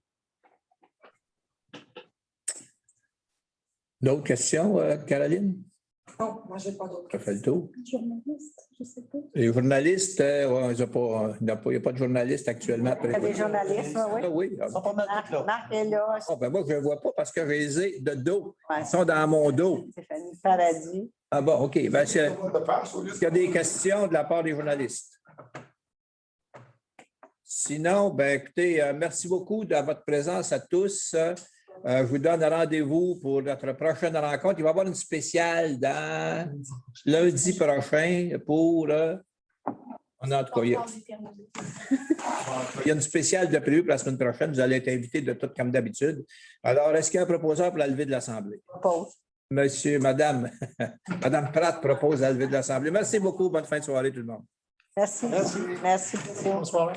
D'autres questions, Caroline? Non, moi, je n'ai pas d'autres. Ça fait le tour. Journaliste, je ne sais pas. Les journalistes, il n'y a pas de journalistes actuellement. Il y a des journalistes, oui. Ah oui. Ils sont pas mal tous là. Marc est là. Moi, je ne les vois pas parce que je les ai de dos. Ouais. Ils sont dans mon dos. Stéphanie Paradis. Ah bon, OK. Ben, il Il y a des questions de la part des journalistes. Sinon, ben, écoutez, merci beaucoup de votre présence à tous. Je vous donne rendez-vous pour notre prochaine rencontre. Il va y avoir une spéciale dans lundi prochain pour... on a en tout cas, Il y a une spéciale de prévu pour la semaine prochaine. Vous allez être invités de tout comme d'habitude. Alors, est-ce qu'il y a un proposeur pour la levée de l'Assemblée? Propose. Madame Pratt propose la levée de l'Assemblée. Merci beaucoup. Bonne fin de soirée, tout le monde. Merci. Merci beaucoup. Bonsoir.